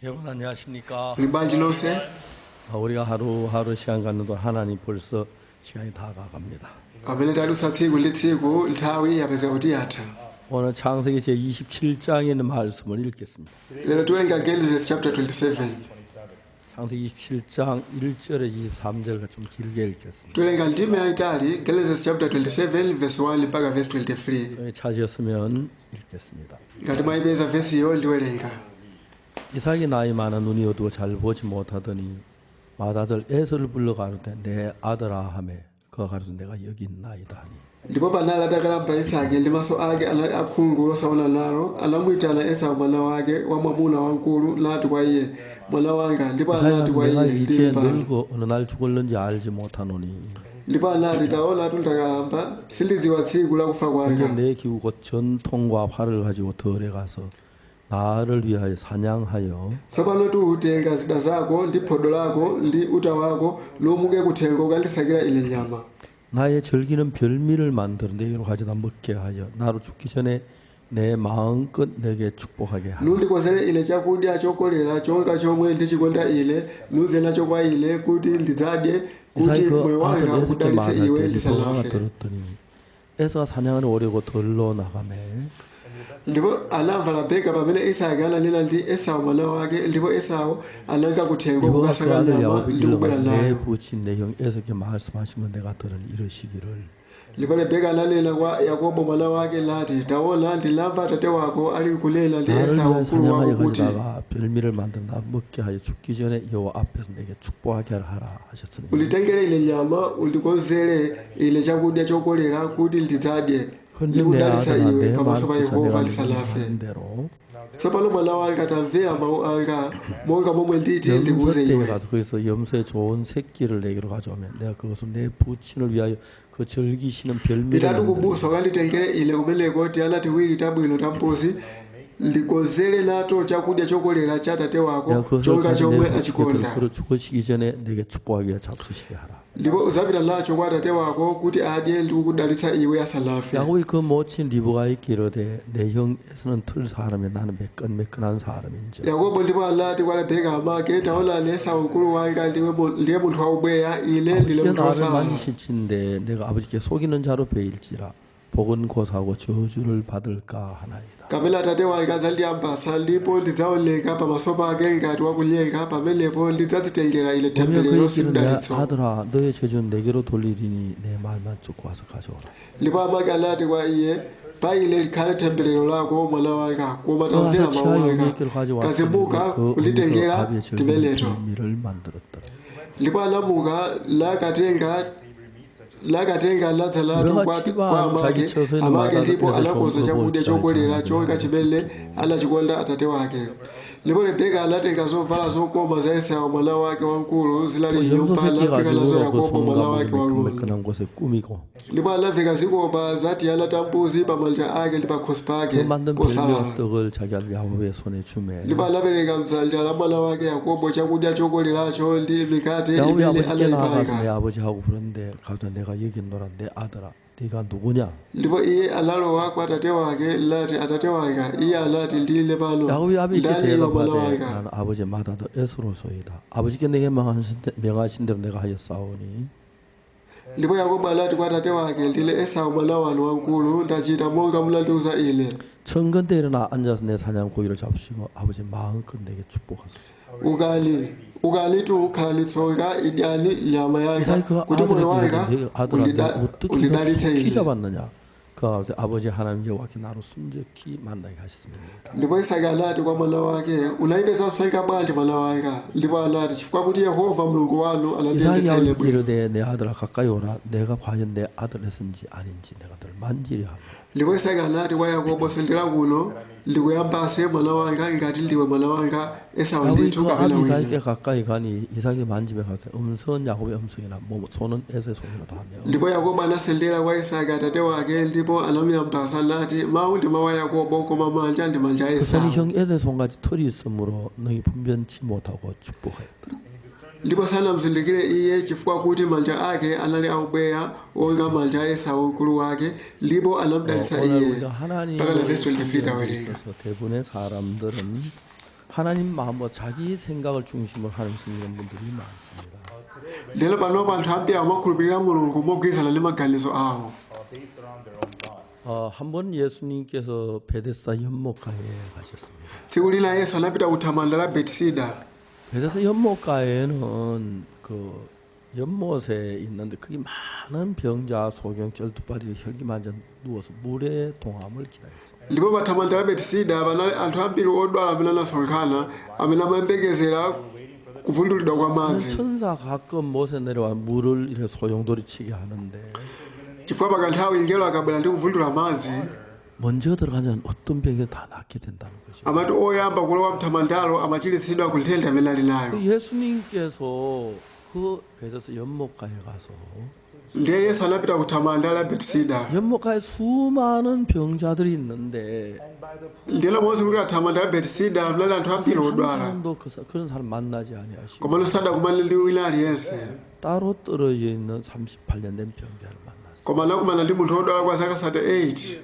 여러분 안녕하십니까? Libanji lonse 우리가 하루하루 시간 갖는 동안 하나님 벌써 시간이 다 가갑니다. amene talusa tsiku ndi tsiku nthawi yapeza kuti yatha. 오늘 창세기 제27장에 있는 말씀을 읽겠습니다. Lero tiwerenga Genesis chapter 27. 창세기 27장 1절에 23절을 좀 길게 읽겠습니다. Tiwerenga ndime yayitali Genesis chapter 27 verse 1 mpaka verse 23. 저희 찾으셨으면 읽겠습니다. Ngati mwayipeza verseyo ndiwerenga. 이삭이 나이 많아 눈이 어두워 잘 보지 못하더니 맏아들 에서를 불러 가로되 내 아들아 하매 그가 가로되 내가 여기 있나이다 하니 Ndipo panali atakalamba Isake ndi maso ake anali akhungu losaona nalo, anamuyitana Esau mwana wake wamwamuna wamkulu nati kwa iye, mwana wanga. Ndipo anati kwa 내가 iye, 이제 ndili pano. 늙어 어느 날 죽을는지 알지 못하노니 Ndipo anati taona ndakalamba sindidziwa tsiku la kufa 그런데 kwanga. 내 기우 곧 전통과 활을 가지고 들에 가서 나를 위하여 사냥하여 Tsopano tuutenga zida zako ndi phodo lako ndi uta wako lomuke kuthengo ukandisakira ine nyama. 나의 절기는 별미를 만들어 내게로 가져다 먹게 하여 나로 죽기 전에 내 마음껏 내게 축복하게 하라. Lundikozere ine chakudya chokolera chonga chomwe ndichikonda ine, nuze nacho kwa ine kuti ndidzadye, kuti 이삭이 그 moyo 아들 wanga 에서께 udalitse 말할 iwe 때 리브가가 ndisalafe. 들었더니 에서가 사냥을 오려고 들로 나가매 Ndipo anamva Rebeka pamene Isake ananena ndi Esau mwana wake, ndipo Esau ananka kuthengo 리브가 그 kukasaka 아들 nyama 야곱에게 ndi 일러가 kubwera 내 nayo. 부친 내 형 에서께 말씀하신 건 내가 들은 이러시기를 Ndipo Rebeka ananena kwa Yakobo mwana wake nati, taona ndinamva tate wako ali kunena ndi 나를 Esau 위하여 mkulu wako 사냥하여 kuti 가져다가 별미를 만들어 나 먹게 하여 죽기 전에 여호와 앞에서 내게 축복하게 하라 하셨으니 unditengere ine nyama undikonzere ine chakudya chokolera kuti ndidzadye 근데 내 ndikudalitsa 아들아 iwe 내 pamaso pa 말씀에서 Yehova 내가 ndisalafe. 하는 대로 Tsopano mwana wanga tamvera mawu anga monga momwe nditi 염소 ndikuuze 떼에 iwe. 가서 거기서 염소의 좋은 새끼를 내게로 가져오면 내가 그것을 내 부친을 위하여 그 절기시는 별미를 Pitatu 만들어 kubusa ukanditengere ine kumeneko tiyana tiwiri tabwino tambuzi ndikonzere nato chakudya chokolera cha tate 내가 wako 그것을 chonga 가지고 chomwe 내 achikonda. 그를 죽으시기 전에 내게 축복하기 위해 잡수시게 하라. Ndipo udzapita nacho kwa tate wako kuti adye ndi kukudalitsa iwe asalafe. 야곱이 그 모친 리브가에게 이르되 내 형에서는 틀 사람이 나는 매끈매끈한 사람인지 Yakobo ndipo anati kwa Rebeka amake, taonani Esau mkulu wanga ndiye munthu waubweya, ine ndine 아버지가 munthu 나를 wosalala. 만지실진데 내가 아버지께 속이는 자로 베일지라 복은 고사하고 저주를 받을까 하나이다. Kapena tate wanga adzandiyambasa ndipo ndidzaoneka pamaso pake ngati wakunyenga, pamenepo ndidzadzitengera ine 보면 temberero 그에게는 내 simdalitso. 아들아 너의 죄는 내게로 돌리리니 내 말만 듣고 와서 가져오라. Ndipo amake anati kwa iye, pa ine likhale temberero lako mwana wanga, koma 그가 tamvera 와서 mawu 치아 anga. 용액기를 가져왔더니 Kazimbuka 그 kulitengera 밥의 절기는 timeneto. 별미를 만들었더라. Ndipo anamuka lakatenga nadzalatu kwa amake, amake ndipo anakonza chakudya chokolera chonga chimene anachikonda atate wake. Ndipo Rebeka anatenga zovala zokoma za Esau mwana wake wamkulu zinali 염소 nyumba, 새끼 anafika nazo 가지고 그 Yakobo mwana 손과 wake wang'ono. 매끈매끈한 곳에 꾸미고 Ndipo anaveka zikopa zatiyana tambuzi pamanja ake ndi pakhosi 그 pake 만든 posalala. 별미 떡을 자기 아들 야곱의 손에 주매 Ndipo anapereka mdzanja la mwana wake Yakobo chakudya chokoleracho ndi mikate 야곱이 imene 아버지께 나아가서 내 anayipanga. 아버지하고 그런데 가서 내가 여기 있노라 내 아들아 네가 누구냐? Ndipo iye analowa kwa atate wake nati, atate wanga. Iye anati, ndine pano. 야곱이 아버지께 Ndani iwe mwana 대답하되 wanga. 나는 아버지의 맏아들 에스로소이다. 아버지께 내게 명하신 대로 내가 하였사오니 Ndipo Yakobo anati kwa atate wake, ndine Esau mwana wanu wamkulu, ndachita monga munandiuza ine. 천근대 일어나 앉아서 내 사냥 고기를 잡수시고 아버지 마음껏 내게 축복하소서. ukalitu ukhalitsonga idyani nyama yanga 이삭이 그 kuti moyo 아들에게 wanga 내 아들한테 어떻게 ulidalitse 속히 ine. 잡았느냐? 그 아버지 하나님 여호와께 나로 순적히 만나게 하셨습니다. Ndipo Isake anati kwa mwana wake, unayipeza msanga bwanji mwana wanga? Ndipo anati, chifukwa kuti Yehova mulungu wanu 이삭이 anandiyendetsa ine 야곱에게 bwino. 이르되 내 아들아 가까이 오라. 내가 과연 내 아들에서인지 아닌지 내가 널 만지려 하노라. Ndipo Isake anati kwa Yakobo, sendera kuno ndikuyambase mwana wanga ngati ndiwe mwana wanga Esau 야곱이 ndithu 그 kapena 아들 wina. 이삭에게 가까이 가니 이삭이 만지며 가되 음성은 야곱의 음성이나 손은 에서의 손이라도 하며 Ndipo Yakobo anasendera kwa Isake atate wake, ndipo anamuyambasa nati, mawu ndi mawu a Yakobo koma manja ndi manja a 그 Esau. 손이 형 에서의 손같이 털이 있으므로 너희 분변치 못하고 축복하였다. Ndipo sanamzindikire iye chifukwa kuti manja ake anali aubweya onga manja a Esau mkulu wake, ndipo anamudalitsa 오늘 iye. 우리가 하나님을 mpaka na verse 23 섬기는 데 tawerenga. 있어서 대부분의 사람들은 하나님 마음과 자기 생각을 중심으로 하는 믿는 분들이 많습니다. lero pano anthu ambiri amakhulupirira mulungu mogwirizana ndi maganizo awo. 한 번 예수님께서 베데스다 연못가에 가셨습니다. tsiku lina yesu anapita ku thamanda la betisida. 베데스다 연못가에는 그 연못에 있는데 거기 많은 병자, 소경, 쩔뚝발이 혈기만져 누워서 물에 동함을 기다렸습니다. ndipo pa thamanda la betisida panali anthu ambiri odwala amene anasonkhana amene amayembekezera kuvundulidwa kwa madzi. 천사 가끔 못에 내려와 물을 이렇게 소용돌이 치게 하는데 chifukwa pakanthawi mngelo akabwera ndi kuvundula madzi 먼저 들어가면 어떤 병이 다 낫게 된다는 것이죠. amati oyamba kulowa mthamandalo amachiritsidwa ku nthenda imene ali nayo. 예수님께서 그 베데스다 연못가에 가서 ndiye yesu anapita ku thamanda la betisida. 연못가에 수많은 병자들이 있는데 ndilo monse kuti athamanda la betisida mnali anthu ambiri 한 odwala 사람도 그런 사람 만나지 아니하시고 komano sadakumane ndi wina aliyense 따로 떨어져 있는 38년 된 병자를 만났어요. koma anakumana ndi munthu odwala kwa zaka 38.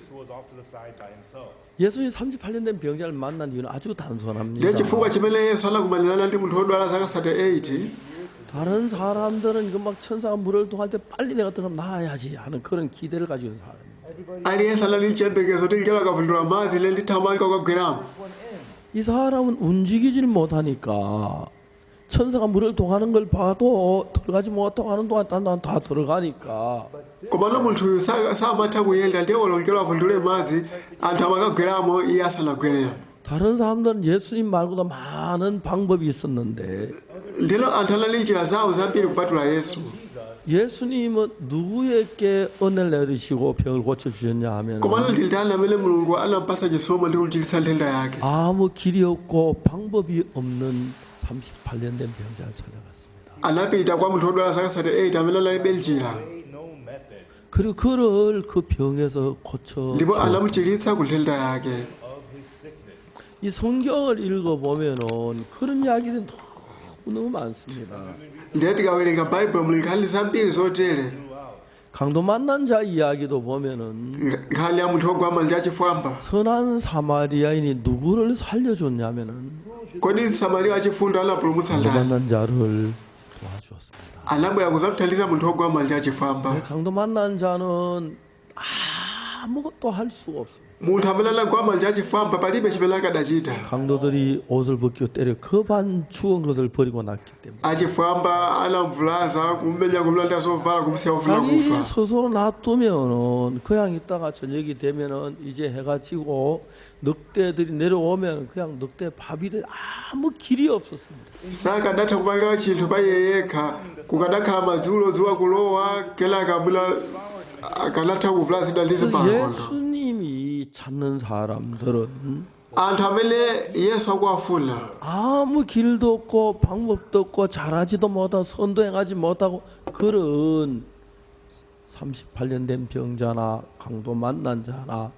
예수님 38년 된 병자를 만난 이유는 아주 단순합니다. ndiye chifukwa chimene yesu anakumanirana ndi munthu odwala zaka 38 다른 사람들은 그 막 천사가 물을 통할 때 빨리 내가 들어가면 나아야지 하는 그런 기대를 가지고 있는 사람입니다. aliyense anali ndi chiyembekezo kuti mngelo akavundula madzi ine ndithamanga kukagweramo. 이 사람은 움직이질 못하니까 천사가 물을 통하는 걸 봐도 들어가지 못하고 하는 동안 다 들어가니까 komano munthuyu samatha kuyenda ndiye olo mngelo avundule madzi anthu amakagweramo iye asanagweremo. 다른 사람들은 예수님 말고도 많은 방법이 있었는데 ndilo anthu anali njira zawo zambiri kupatula yesu. 예수님은 누구에게 은혜를 내리시고 병을 고쳐주셨냐 하면 komano ndi ndani amene mulungu anampasa chisomo ndi kuchiritsa nthenda yake. 아무 길이 없고 방법이 없는 38년 된 병자를 찾아갔습니다. anapita kwa munthu odwala zaka 38 amene analibe njira 그리고 그를 그 병에서 고쳐 ndipo anamuchiritsa ku nthenda yake. 이 성경을 읽어보면은 그런 이야기들이 너무 많습니다. ndiye tikawerenga baibulo muli nkhani zambiri zotere. 강도 만난 자 이야기도 보면은 nkhani ya munthu ogwama ndi achifwamba. 선한 사마리아인이 누구를 살려줬냐면은 kodi msamariya wachifundo anapulumutsa 강도 ndani? 만난 자를 도와주었습니다. anabwera kuzamthandiza munthu ogwama ndi achifwamba. 강도 만난 자는 아무것도 할 수가 없습니다. munthu amene anagwama ndi achifwamba palibe chimene akadachita. 강도들이 옷을 벗기고 때려 겁안 추운 것을 버리고 났기 때문에 achifwamba anamvulaza kumenya kumulanda zovala kumsiya ovula 자기 kufa. 스스로 놔두면은 그냥 있다가 저녁이 되면은 이제 해가 지고 늑대들이 내려오면 그냥 늑대 밥이 돼 아무 길이 없었습니다. sakadatha kupanga chinthu pa iye yekha kukadakhala madzulo dzuwa kulowa kenaka bwino akanatha kuvulazidwa ndi 그래서 zipangano. 예수님이 찾는 사람들은 anthu amene yesu akuwafuna 아무 길도 없고 방법도 없고 잘하지도 못하고 선도 행하지 못하고 그런 38년 된 병자나 강도 만난 자나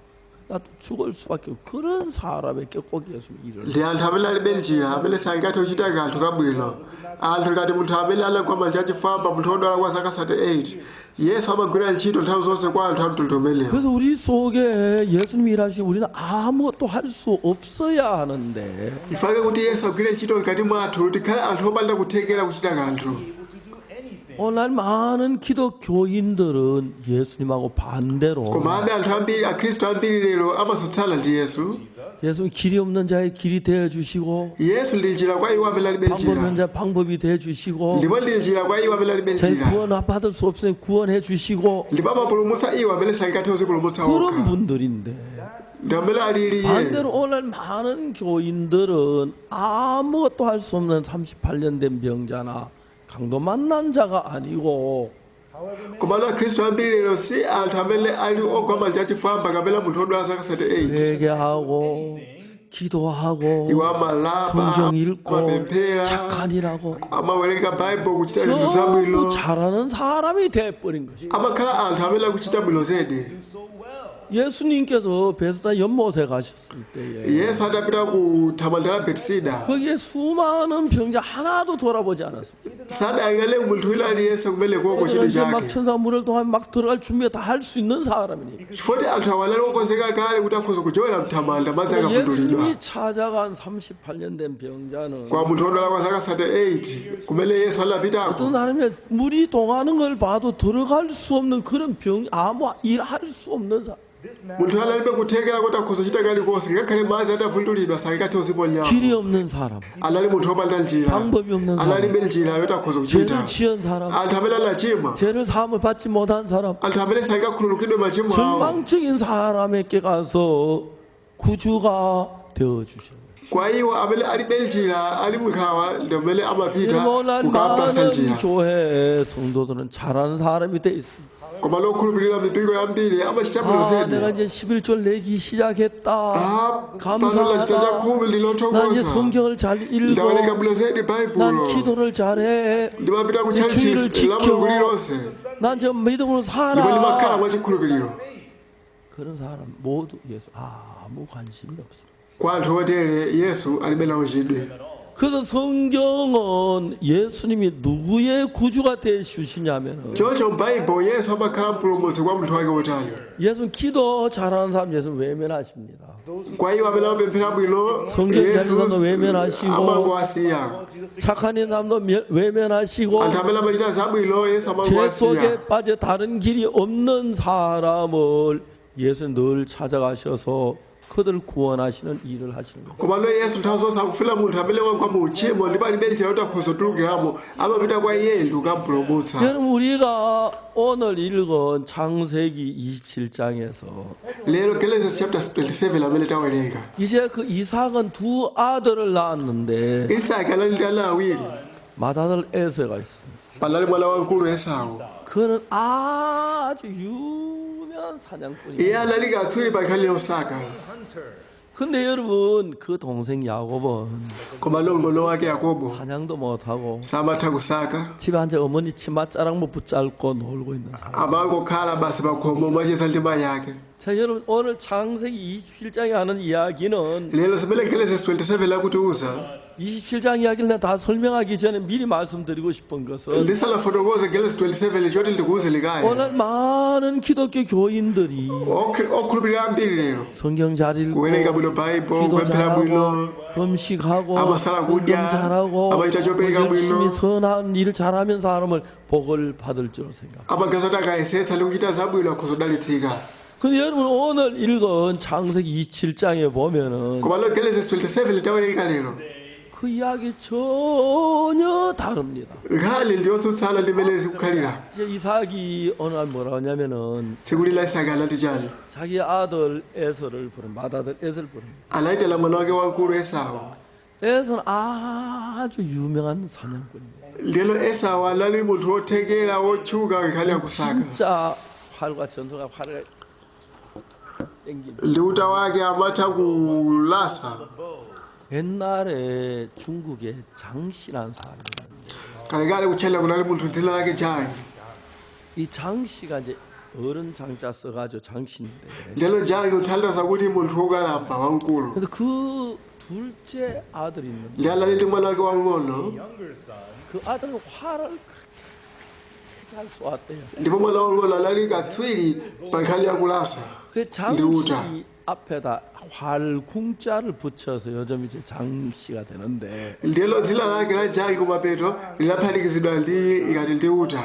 나도 죽을 수밖에 없고 그런 사람에게 꼭 예수님이 일을 ndi anthu amene alibe njira amene sangathe kuchita kanthu kabwino. anthu ngati munthu amene anagwama ndi achifwamba munthu odwala kwa zaka 38 yesu amagwira ntchito nthawi zonse kwa anthu amtundu umenewo. 그래서 우리 속에 예수님이 일하시면 우리는 아무것도 할 수 없어야 하는데 ifake kuti yesu agwire ntchito mkati mwathu tikhale anthu opanda kuthekera kuchita kanthu. 오늘 많은 기독교인들은 예수님하고 반대로 komabe anthu ambiri akhristu ambiri lero amatsutsana ndi yesu. 예수님 길이 없는 자의 길이 되어 주시고 yesu ndi njira kwa iwo amene alibe 방법 njira 없는 자 방법이 되어 주시고 ndipo ndi njira kwa iwo amene alibe 저희 njira 구원 받을 수 없으니 구원해 주시고 ndipo amapulumutsa iwo amene sangathe kuzipulumutsa 그런 okha. 분들인데 ndi amene alili iye. 반대로 오늘 많은 교인들은 아무것도 할 수 없는 38년 된 병자나 강도 만난 자가 아니고 komano akhristu ambiri lero si anthu amene ali ogwama ndi achifwamba kapena munthu odwala zaka 38 회개하고 기도하고 iwo amalapa 성경 읽고 amapemphera 착한 일하고 amawerenga baibulo kuchita zinthu zabwino 전부 잘하는 사람이 돼버린 것이. amakhala anthu amene akuchita bwino zedi. 예수님께서 베스다 연못에 가셨을 때에 yesu atapita ku thamanda la betisida 거기에 수많은 병자 하나도 돌아보지 않았습니다. sadayang'ane munthu wina aliyense kumene kuoko 그들은 chinthu 이제 막 chake 천사 물을 통하면 막 들어갈 준비가 다 할 수 있는 사람이니까. chifukwa anthu awalali okonzeka kale kuti akhoza kuchowera mthamanda madzi akavundulidwa 예수님이 찾아간 38년 된 병자는 kwa munthu odwala kwa zaka 38 kumene yesu 어떤 anapitako 사람이 물이 동하는 걸 봐도 들어갈 수 없는 그런 병 아무 일 할 수 없는 사람. munthu analibe kuthekera kuti akhoza kuchita kalikonse ngakhale madzi atavundulidwa sakathe uziponyamo 길이 없는 사람, anali munthu opanda njira 방법이 없는 사람, analibe njira yoti akhoza kuchita 죄를 지은 사람, anthu amene anachimwa 죄를 사함을 받지 못한 사람, anthu amene sangakhululukidwe machimo awo 절망적인 사람에게 가서 구주가 되어 주셔요. kwa iwo amene alibe njira ali mukhawa ndi amene amapita 일본한 kukapasa 많은 njira 교회 성도들은 잘하는 사람이 돼 있습니다. koma lokhulupirira mipingo yambiri amachita bwino 내가 zedi 이제 11절 내기 시작했다. pano lachita cha 감사하다. khumi 난 이제 ndilothokoza 성경을 잘 ndawerenga 읽어. bwino zedi 난 baibulo 기도를 잘해. ndimapita ku 내 주의를 chalichi la mulungu 지켜. lililonse 난 저 믿음으로 ndipo ndimakhala 살아. mwa chikhulupiriro 그런 사람 모두 예수 아무 관심이 없습니다. kwa anthu otere yesu alibe nawo chidwi 그래서 성경은 예수님이 누구의 구주가 되시냐면은 choncho m'baibo yesu amakhala mpulumutsi kwa munthu wake wotani 예수 기도 잘하는 사람 예수 외면하십니다. kwa iwo amene amapemphera bwino 성경 yesu 잘하는 사람도 외면하시고 amangowasiya 착한 사람도 외면하시고 anthu amene amachita zabwino yesu 죄 amangowasiya 속에 빠져 다른 길이 없는 사람을 예수 늘 찾아가셔서 그들 구원하시는 일을 하시는 거예요. koma no yesu nthawi zonse akufuna munthu amene wagwa mu uchimo ndipo alibe njira yoti akhoza kutulukiramo amapita kwa iye ndi kukampulumutsa 여러분 우리가 오늘 읽은 창세기 27장에서 lero genesis chapter 27 amene tawerenga 이제 그 이삭은 두 아들을 낳았는데 isaki anali ndi ana awiri 맏아들 에서가 있습니다. panali mwana wamkulu esau 그는 아주 유명한 사냥꾼이에요. iye anali katswiri pa nkhani yosaka 근데 여러분 그 동생 야곱은 koma no mng'ono wake yakobo 사냥도 못하고 samatha kusaka 집에 앉아 어머니 치맛자락 붙잡고 놀고 있는 사람. amangokhala basi pa khomo macheza ndi mayi ake 자 여러분 오늘 창세기 27장에 하는 이야기는 lero zimene genesis 27 lakutiuza 27장 이야기를 내가 다 설명하기 전에 미리 말씀드리고 싶은 것은 ndisanafotokoze genesis 27 choti ndikuuze likaya 오늘 많은 기독교 교인들이 okhulupirira ambiri lero 성경 잘 읽고 kuwerenga bwino baibo 기도 kupemphera bwino 잘하고 금식하고 아마사라 운동 굿야, 잘하고 아마이자 조배가 열심히 보이노. 선한 일을 잘하면 사람을 복을 받을 줄 생각. amagazo ati akayesetsa ndi kuchita zabwino akhoza kudalitsika 근데 여러분 오늘 읽은 창세기 27장에 보면은 koma lo genesis 27 tawerenga lero 그 이야기 전혀 다릅니다. nkhani ndiyotsutsana ndi imene zikukhalira 이제 이삭이 어느 날 뭐라 하냐면은 tsiku lina isaki anati chani 자기 아들 에서를 부른 맏아들 에서를 부릅니다. anayitana mwana wake wamkulu esau 에서는 아주 유명한 사냥꾼입니다. lero esau anali munthu wothekera wotchuka nkhani yakusaka 진짜 활과 전투가 활을 땡깁니다. ndi uta wake amatha kulasa 옛날에 중국에 장씨라는 사람이 있는데 kalekale kutchera kunali munthu dzina lake chani 이 장씨가 이제 어른 장자 써가지고 장씨인데 lero jangi kuthandiza kuti munthu wokalamba wamkulu 그래서 그 둘째 아들이 있는데 ndi anali ndi mwana wake wang'ono 그 아들은 활을 그렇게 잘 쏘았대요. ndipo mwana wang'ono anali katswiri pa nkhani yakulasa 그 장씨 앞에다 활궁자를 붙여서 요즘 이제 장씨가 되는데 ndilo dzina lake la jangi kumapeto linaphatikizidwa ndi ikati ndi uta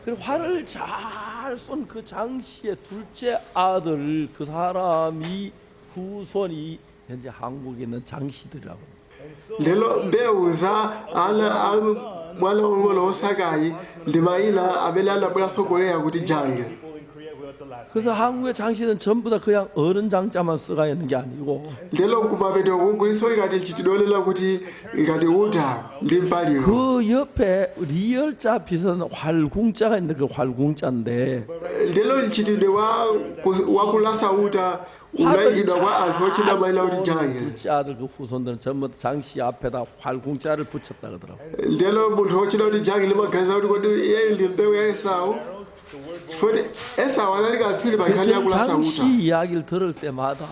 그 활을 잘 쏜 그 장씨의 둘째 아들 그 사람이 후손이 현재 한국에 있는 장씨들이라고 합니다. lero mbewu za ana a mwana wang'ono wosakayi ndi mayina amene anabweranso koleya kuti jangi 그래서 한국의 장씨는 전부 다 그냥 어른 장자만 써가 있는 게 아니고 lero kumapeto kuliso ikati nchitidolera kuti ikati uta ndi mpaliro 그 옆에 리얼자 비슷한 활궁자가 있는데 그 활궁자인데 lero nchitidwe wakulasa uta unayikidwa kwa anthu otchedwa mayina kuti jangi 둘째 아들 그 후손들은 전부 다 장씨 앞에다 활궁자를 붙였다 그러더라고. lero munthu otchedwa kuti jangi limaganiza kuti kodi iyeyo ndi mbewu ya esau futhi Esau anali katswiri pa nkhani ya 그 kulasa 장씨 uta. 이야기를 들을 때마다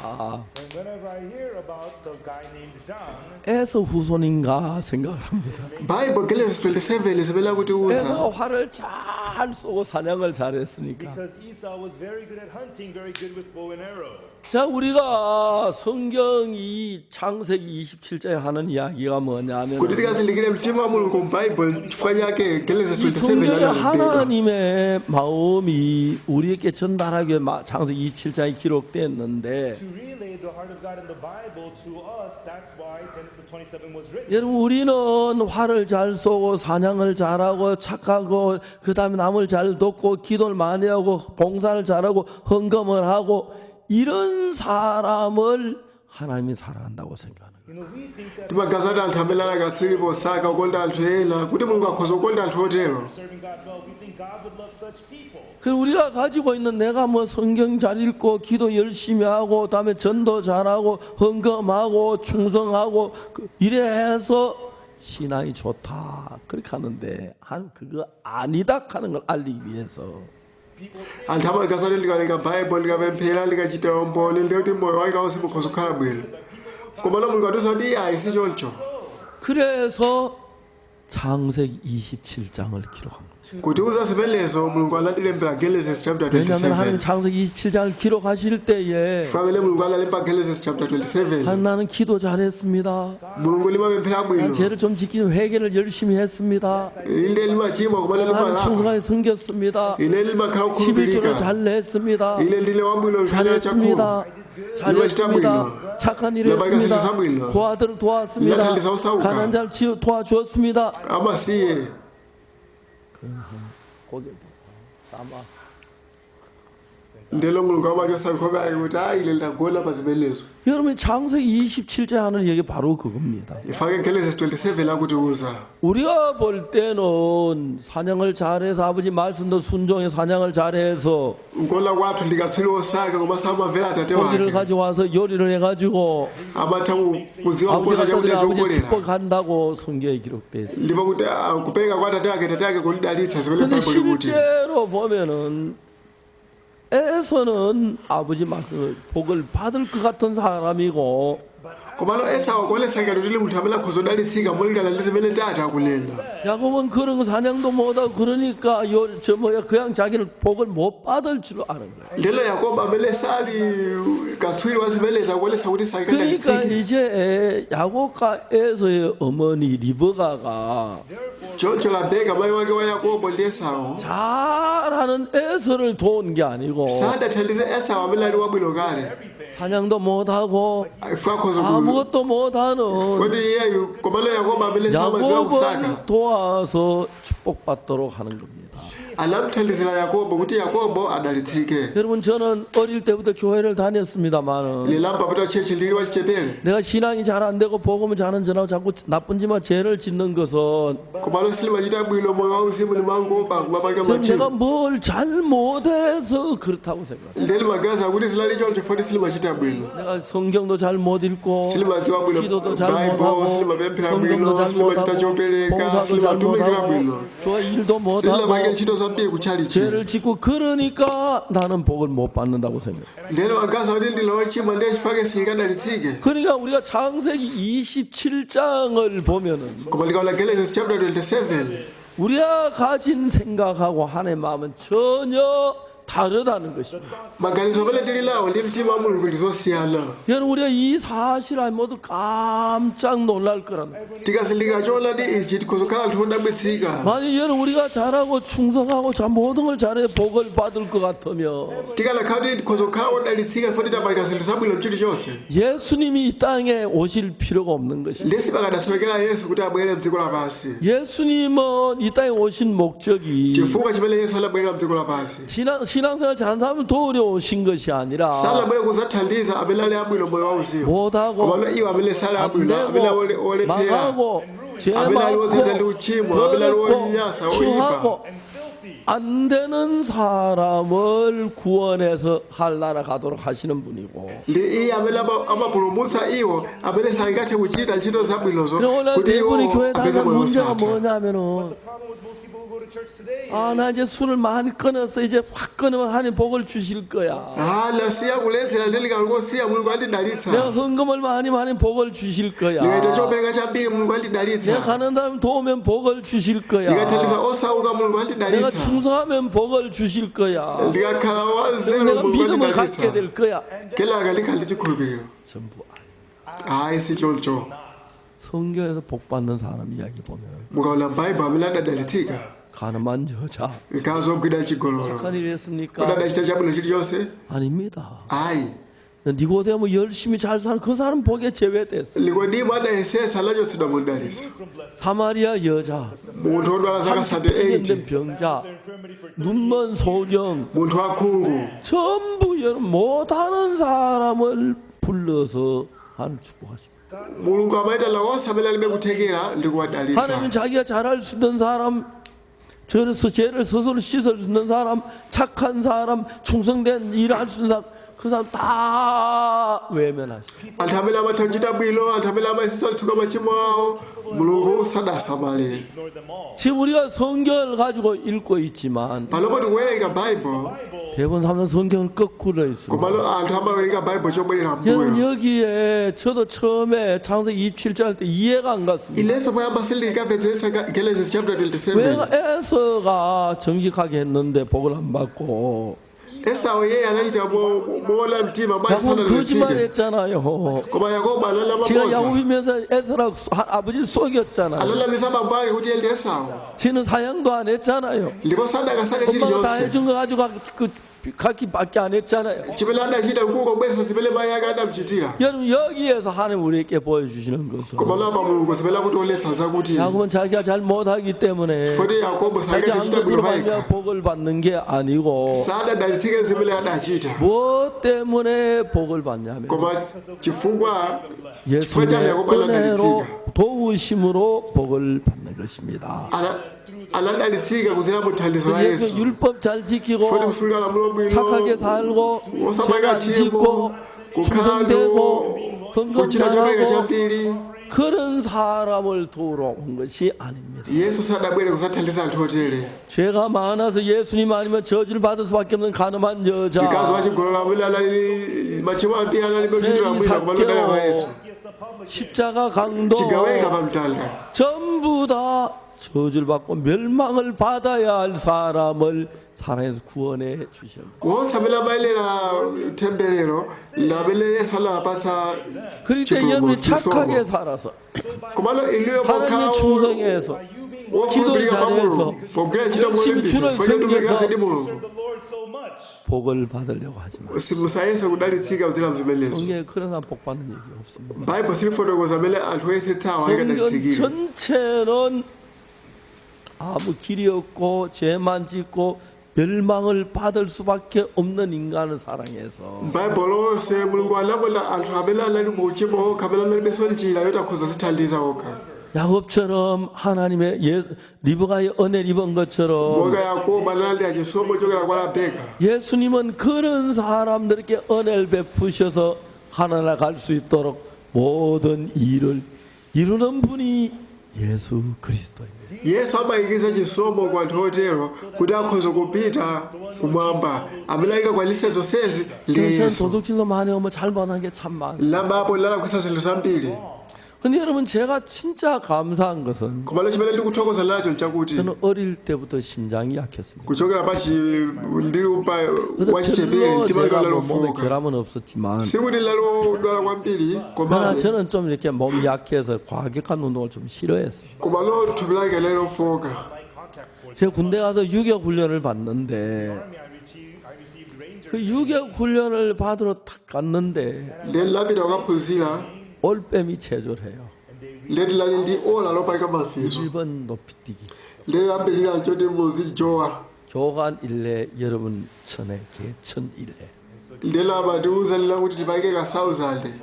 And whenever I hear about the guy named John, 에서 후손인가 생각을 합니다. Bible Genesis 27 isibela ukuthi 에서가 uza. 활을 잘 쏘고 사냥을 잘했으니까. because Esau was very good at hunting, very good with bow and arrow. 자, 우리가 성경이 창세기 27장에 하는 이야기가 뭐냐면 Kuti tikazilikire mtima wa Mulungu mu Bible chifukwa chake Genesis 이 27 성경에 analembedwa. 하나님의 마음이 우리에게 전달하기 위해 창세기 27장이 기록됐는데 To relay the heart of God in the Bible to us, that's why Genesis 27 was written. 여러분 우리는 활을 잘 쏘고 사냥을 잘하고 착하고 그 다음에 남을 잘 돕고 기도를 많이 하고 봉사를 잘하고 헌금을 하고 이런 사람을 하나님이 사랑한다고 생각하는 거예요. We think that Timagaza kuti anthu amelala katswiri posaka ukonda anthu ena kuti Mulungu akhoza ukonda anthu otero. serving God well, we think God would love such people. 그리고 우리가 가지고 있는 내가 뭐 성경 잘 읽고 기도 열심히 하고 그다음에 전도 잘하고 헌금하고 충성하고 이래 해서 신앙이 좋다 그렇게 하는데 한 그거 아니다 하는 걸 알리기 위해서 Anthu amagaza kuti likalenga Bible likapemphera likachita umboni ndikuti moyo wake wonse ukhoza kukhala bwino. Koma Mulungu atiuza kuti iye ayi si choncho. 그래서 창세기 27장을 기록한 거예요. Kuti uzazimelezo Mulungu analemba Genesis chapter 왜냐하면 하나님 27. 창세기 27장을 기록하실 때에 Famele Mulungu analemba Genesis chapter 27. 나는 기도 잘했습니다. Mulungu limapemphera 난 bwino. 죄를 좀 지키는 회개를 열심히 했습니다. Ine limachimwa koma 나는 limala. 충성하게 섬겼습니다. Ine limakhala 11조를 kukhulupirika. 잘 냈습니다. Ine ndine wabwino mphana chakulu. 잘했습니다. 잘했습니다. 착한 일을 했습니다. 그 아들을 도왔습니다. 가난한 자를 도와주었습니다. Amasiye. 고개도 담아. Ndelo Mulungu amachosa nkhope ake kuti hayi ile ndagona pazimelezo. 여러분 창세기 27장 하는 얘기 바로 그겁니다. Ifake Genesis 27 akuti uza. 우리가 볼 때는 사냥을 잘해서 아버지 말씀도 순종해 사냥을 잘해서 Nkola kwathu ndikatswiri osaka koma samamvera atate 고기를 wake. 가져와서 요리를 해가지고 Amatha kudziwa kuposa 아버지가 chakudya 아버지 chokolera. 축복한다고 성경에 기록돼 있어요. Ndipo kuti kupereka kwa tate ake kulidalitsa zimene 근데 Bible kuti. 실제로 보면은 에서는 아버지 말씀을 복을 받을 것 같은 사람이고 Komano Esau kolesanga kuti ndi munthu amene akhoza kudalitsika molingana ndi zimene tate akunena. 야곱은 그런 거 사냥도 못하고 그러니까 그냥 자기는 복을 못 받을 줄 아는 거예요. Lelo Yakobo amene sali katswiri wa zimeleza akolesa kuti 그러니까 sakadalitsike. 이제 야곱과 에서의 어머니 리브가가 Choncho Labeka mayi wake wa Yakobo ndi Esau 잘하는 에서를 도운 게 아니고 sadathandize Esau amene ali wabwino kale. 사냥도 못하고 Ife akhoza 아무것도 못하는 kuti iyeyu komano Yakobo amene samadziwa kusaka 야곱을 도와서 축복받도록 하는 겁니다. anamthandizira Yakobo kuti Yakobo adalitsike. 여러분 저는 어릴 때부터 교회를 다녔습니다만은 Lilamba pita chechi lili wachichepere. 내가 신앙이 잘 안 되고 복음을 잘안 전하고 자꾸 나쁜 짓만 죄를 짓는 것은 Komano silimachita bwino moyo wauzimu limangopa kumapanga 내가 machimo. 뭘 잘못해서 그렇다고 생각해요. Ndeli magaza kuti zilali choncho foti silimachita bwino. 내가 성경도 잘 못 읽고 Silimadziwa bwino 기도도 잘 Bible, 못하고 silimapemphera 헌금도 bwino, 잘 silimachita 못하고 chopereka, 봉사도 잘 silimatumikira 못하고 bwino. 좋아 일도 Silimapanga 못하고 ntchito zambiri kuchalichi. 죄를 짓고 그러니까 나는 복을 못 받는다고 생각해요. Ndeli magaza kuti ndilowa chima ndiye chifake silikadalitsike. 그러니까 우리가 창세기 27장을 보면은 Koma likaona Genesis chapter 27. 우리가 가진 생각하고 하나님의 마음은 전혀 다르다는 것입니다. Maganizo amene tili nawo ndi mtima wa Mulungu ndi zosiyana. 여러분 우리가 이 사실 알면 모두 깜짝 놀랄 거란 말이에요. Tikazindikira choonadi ichi tikhoza kukhala anthu odabwitsika. 만약 여러분 우리가 잘하고 충성하고 자 모든 걸 잘해 복을 받을 것 같으면 Tikanakhala kuti tikhoza kukhala odalitsika foti tapanga zinthu zabwino mchilichonse. 예수님이 이 땅에 오실 필요가 없는 것입니다. Lesi pakadasowekera Yesu kuti abwere mdziko lapansi. 예수님은 이 땅에 오신 목적이 Chifukwa chimene Yesu anabwerera mdziko lapansi. 신앙생활 잘하는 사람은 도우려 오신 것이 아니라 Sanabwere kudzathandiza amene ali abwino moyo wauzimu. 못하고 Komano iwo amene sali abwino, amene 안되고 olephera. 망하고 죄 아벨 알고 많고 진짜 uchimo, 아벨 알고 더럽고 냐사, 추하고 안 되는 사람을 구원해서 할 나라 가도록 하시는 분이고 Ndi iye amene amapulumutsa iwo amene sangathe kuchita ntchito zabwinozo 그러나 kuti 대부분의 iwo 교회 apeze 다니는 moyo 문제가 wosatha. 뭐냐면은 The problem with most people who go to the church today. 아, 나 이제 술을 많이 끊었어. 이제 확 끊으면 하나님 복을 주실 거야. lasiya kuledzera ndelikangosia mulungu 내가 andidalitsa 헌금을 많이 하면 복을 주실 거야. ndikaita chopereka chambiri mulungu 내가 andidalitsa 가는 사람 도우면 복을 주실 거야. ndikathandiza osauka mulungu 내가 andidalitsa 충성하면 복을 주실 거야. ndikakhala wanzeru 내가 mulungu 믿음을 갖게 andidalitsa 될 거야. kelaka likhali chikhulupiriro 전부 hayi sichoncho 성경에서 복 받는 사람 이야기 보면 mukaona bhayibho amene adadalitsika 가늠한 여자 mkazi ogwidwa chigololo 착한 일 했습니까? adachita chabwino chilichonse 아닙니다. ayi 니고데모 열심히 잘 사는 그 사람 복에 제외됐어. nikodimo adayesetsa anachotsedwa mu dalitso 사마리아 여자 munthu odwala zaka 38년 38 된 병자 눈먼 소경 munthu wakhungu 전부 못하는 사람을 불러서 하나님 축복하십니다. mulungu amayitana onse amene alibe kuthekera ndi kuwadalitsa 하나님은 자기가 잘할 수 있는 사람, 저래서 죄를 스스로 씻을 수 있는 사람, 착한 사람, 충성된 일을 할 수 있는 사람, 그 사람 다 외면하시고 anthu amene amatha kuchita bwino anthu amene amayesesa kutsuka machimo awo mulungu sadasamalire Ignore them all. 지금 우리가 성경을 가지고 읽고 있지만 panopo tikuwerenga baibo 대부분 사람들은 성경을 거꾸로 읽습니다. komano anthu amawerenga baibo chobwerera 여러분 mbuyo 여기에 저도 처음에 창세기 27장 할 때 이해가 안 갔습니다. ilenso poyamba silikamvetsetsa Genesis chapter 왜 27 에서가 정직하게 했는데 복을 안 받고 esau yeye anachita moona mtima 야곱 bwasanadalitsike 거짓말했잖아요. koma yakobo alala 지가 mabodza 야곱이면서 에서랑 아버지를 속였잖아요. alalamisa bambo ake kuti iye ndi esau 지는 사양도 안 했잖아요. ndipo sadakasake 엄마가 다 chilichonse 해준 거 가지고 갖기밖에 안 했잖아요. chimene adachita kuko kubweresa zimene mayi ake adamuchitira 여러분 여기에서 하나님 우리에게 보여주시는 것은 komano apa mulungu zimene akutionetsa zakuti 야곱은 자기가 잘 못하기 때문에 foti yakobo 자기 한 sakachita 것으로 bwino 말미암아 paika 복을 받는 게 아니고 sadadalitsike zimene adachita 뭐 때문에 복을 받냐면 koma chifukwa chifukwa 예수님의 chani yakobo 은혜로 anadalitsika 도우심으로 복을 받는 것입니다. anadalitsika kudzera mu thandizo la 예수 yesu 율법 잘 지키고 foti kusunga lamulo 착하게 bwino 살고 죄 osapanga 안 짓고 chimo 충성되고 헌금 kuchita chopereka 잘하고 chambiri 그런 사람을 도우러 온 것이 아닙니다. yesu sadabwere kudzathandiza anthu otere 죄가 많아서 예수님 아니면 저주를 받을 수밖에 없는 가늠한 mkazi 여자 wachigololo amene anali machimo ambiri analibe kuchitira mwina koma lodala kwa yesu 십자가 강도 chigawenga pa mtanda 전부 다 저주를 받고 멸망을 받아야 할 사람을 사랑해서 구원해 주셨습니다. wonse amene amayelera temberero lamene yesu anawapatsa 그럴 때 여러분이 착하게 살아서 komano iliyo 하나님의 pokhala 충성해서 기도를 wokhulupirika pa 잘해서 mulungu pogwira ntchito 열심히 molimbisa 주를 foyetumikira zedi 섬겨서 mulungu The Lord so much. 복을 받으려고 하지 마. simusayesa kudalitsika kudzera mzimenezo 성경에 그런 사람 복 받는 얘기 없습니다. baibo silifotokoza amene anthu oyesetsawo 성경 akadalitsikire 전체는 아무 길이 없고 죄만 짓고 멸망을 받을 수밖에 없는 인간을 사랑해서 baibo lonse mulungu anakonda anthu amene anali mu uchimo okha amene analibenso njira yoti akhoza zithandiza okha 야곱처럼 하나님의 리브가의 은혜를 입은 것처럼 monga yakobo anali achisomo chokera kwa rabeka 예수님은 그런 사람들에게 은혜를 베푸셔서 하나님 갈 수 있도록 모든 일을 이루는 분이 예수 그리스도입니다. yesu amayikiza chisomo kwa anthu otero kuti akhoza kupita kumwamba amene ayikakwanitsa zonsezi ndi 저는 yesu 도둑질로 많이 오면 잘못한 게 참 많습니다. lambapo lalakwisa zinthu zambiri 근데 여러분 제가 진짜 감사한 것은 komano chimene ndikuthokoza nacho nchakuti 저는 어릴 때부터 심장이 약했습니다. kuchokera ndili pa 그래서 wachichepere 별로 mtima 제가 lalo 뭐 몸에 lofoka 결함은 없었지만 sikuti lalodwala kwambiri 그러나 komabe 저는 좀 이렇게 몸이 약해서 과격한 운동을 좀 싫어했어요. komano thupi lake lalofoka 제가 군대 가서 유격 훈련을 받는데 I received Ranger. 그 유격 훈련을 받으러 탁 갔는데 leti lapita kukaphunzira 올빼미 체조해요. leti lali ndi ola lopayika mafiso 1번 높이뛰기. leti ambirira nchoti muzijowa 교관 1회 여러분 천회 개천 1회. lelapa tiuzalira kuti tipayike ka 1000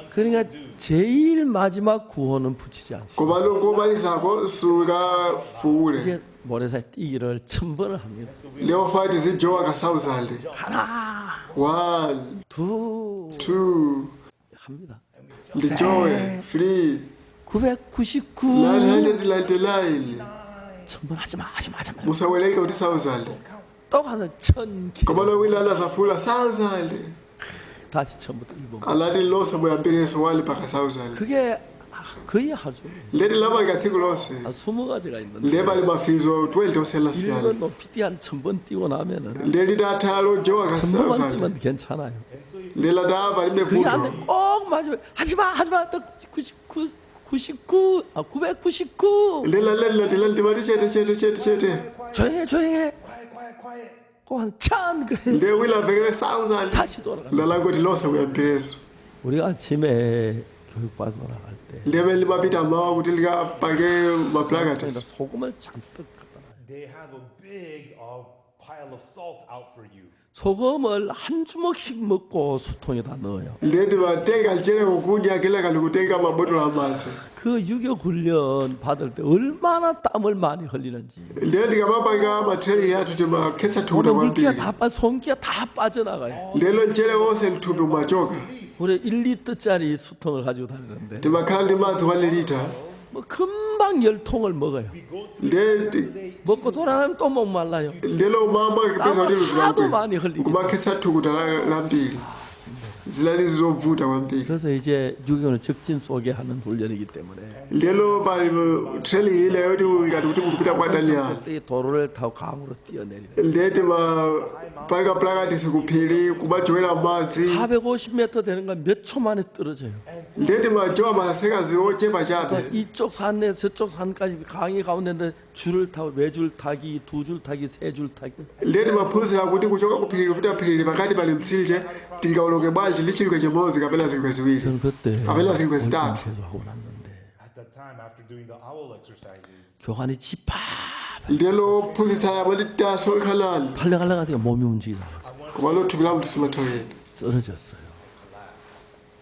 그러니까 제일 마지막 구호는 붙이지 않습니다. komano komalizako sukafuule 이제 모래사에 뛰기를 1000번을 합니다. leofa tizijowa ka 1000 하나, 1 둘 2 합니다. ndijowe 3 999, 999 1000번 하지 마. musaweleka kuti 1000 또 가서 1000개. komalo wina anazafula 1000 다시 처음부터 1번. alati lonse muyambireso wali paka 1000 그게 거의 하죠. leti lamanga tsiku lonse 한 20가지가 있는데 lebali mafizo 20 oselasiyana 이건 높이 뛰한 1000번 뛰고 나면은 leli datalo jowa ka 1000번 1000 뛰면 괜찮아요. lela daba libe 그게 안 돼. vuto 꼭 맞아. 하지마. 99 999. lela timati chete 조용해. Quiet, quiet. 꼭 한1000 그래. le wila vekele 1000 다시 돌아가. lalangoti lonse muyambireso 우리가 아침에 교육 받으러 나갈 때 lebe limapita mawa kuti likapake maplakati 그러니까 소금을 잔뜩 갖다 놔요. They have a big pile of salt out for you. 소금을 한 주먹씩 먹고 수통에다 넣어요. leti vatenga licheleko kudya keleka likutenga mabotolo amadzi 그 유교 훈련 받을 때 얼마나 땀을 많이 흘리는지. leti kamapanga matraining athu timakhetsa thukuta 오늘 물기가 kwambiri 손기가 다 빠져나가요. lelo lichere wonse lithupi umachoka 우리 1리터짜리 수통을 가지고 다니는데 timakhala ndi madzi 1 뭐 금방 10통을 먹어요. leti 먹고 돌아가면 또 목말라요. lelo mama kipeza kuti 하도 ludzakwe 많이 흘리기. kumakhetsa thukuta lambiri zilali zovuta kwambiri 그래서 이제 유교를 적진 속에 하는 훈련이기 때문에 lelo pali training ile yoti ngati kuti mukupita kwa daniel 그때 도로를 타고 강으로 뛰어내리는 leti mapanga plakatisi kuphiri kumajowera madzi 450m 되는 건 몇 초 만에 떨어져요. leti majowa masekazi ochepa chabe 이쪽 산에 저쪽 산까지 강이 가운데인데 줄을 타고 4줄 타기, 2줄 타기, 3줄 타기. leti maphunzira kuti kuchoka kuphiri kupita phiri pakati pali mtsinje tingawoloke bwanji lichilike chimodzi kapena zingwe ziwiri 저는 그때 kapena zingwe zitatu 계속 하고 났는데 At that time, after doing the owl exercises, 교관이 집합 lelo phunzitsa yabo litasolkhalani 팔려가려니까 몸이 움직이다 koma lothupi lamu lisimathoyeni 쓰러졌어요.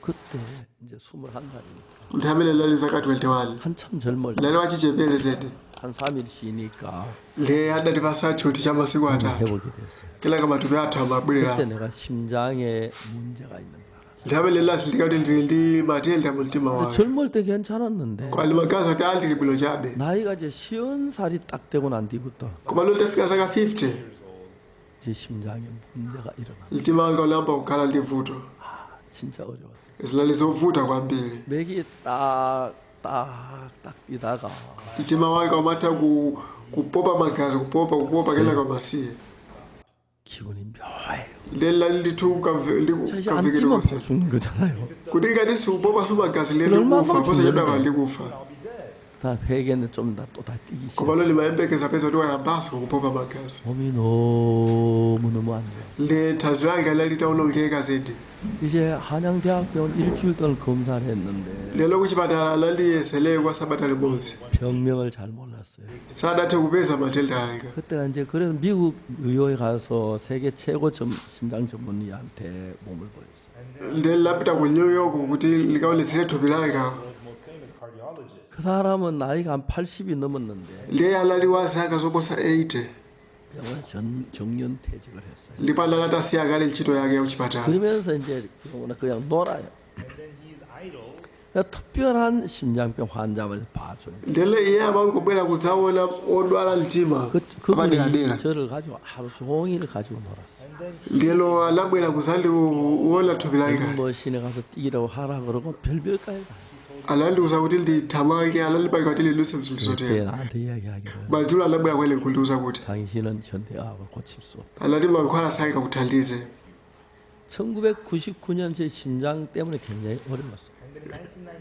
그때 이제 21살이니까 nthawi amene lali zaka 21 한참 젊을 lali wachichepere zedi 한 3일 쉬니까 le adatipasa chuti cha masiku atatu 회복이 됐어요. kelaka matupi athu amabwerera 그때 내가 심장에 문제가 있는 거야. nthawi amene lazindika kuti ndili ndi matenda mu mtima wake 젊을 때 괜찮았는데 kwali magazi kuti andili bwino chabe 나이가 이제 50살이 딱 되고 난 뒤부터 koma lotafika zaka 50 이제 심장에 문제가 일어나. mtima wanga ulamba kukhala ndi vuto 진짜 어려웠어요. zilali zovuta kwambiri 맥이 딱딱 뛰다가 mtima wake umatha kupopa magazi kupopa kelaka masiye 기분이 묘해요. leli lali lithu 자, 이제 안 kamvekere 뛰면 konse 바로 죽는 거잖아요. kuti ngati siupopa somagazi leli 얼마나 kufa posa 죽는데. chadaka likufa 다 회개는 좀 더 또 다 뛰기 koma 시작. loli mayembekeza peza kuti wayambaso kupopa magazi 몸이 너무 안 돼요. le thanzi langa lali litaonongeka zedi 이제 한양대학병원 일주일 동안 검사를 했는데 lelo kuchipatala landiyesele kwa sabata limodzi 병명을 잘 몰랐어요. sadathe kupeza matenda anga 그때가 이제 그래서 미국 의료에 가서 세계 최고 심장 전문의한테 몸을 보였어요. leli lapita ku new york kuti likaonetsere thupi langa world's most famous cardiologist. 그 사람은 나이가 한 80이 넘었는데 le alali wa zaka zoposa 80 병원에 정년퇴직을 했어요. lipanda latasiya kale ntchito yake ya kuchipatala 그러면서 이제 그냥 놀아요. And then he's idle. 그러니까 특별한 심장병 환자를 봐줘요. lelo iye amangobwera kudzaona odwala mtima 그분이 apaderadera 저를 가지고 하루 종일 가지고 놀았어요. lelo alabwera kuzandiona thupi langa 머신에 가서 뛰라고 하라 그러고 별별까지 다 했어요. alandiuza kuti ndithamange alalipalika kuti liluse mzinthu 그때 zotero 나한테 이야기하기를 madzulo alabwera kwene nkundiuza kuti 당신은 현대암을 고칠 수 없다. alati mankhwala saika kuthandize 1999년 제 심장 때문에 굉장히 어려웠어요.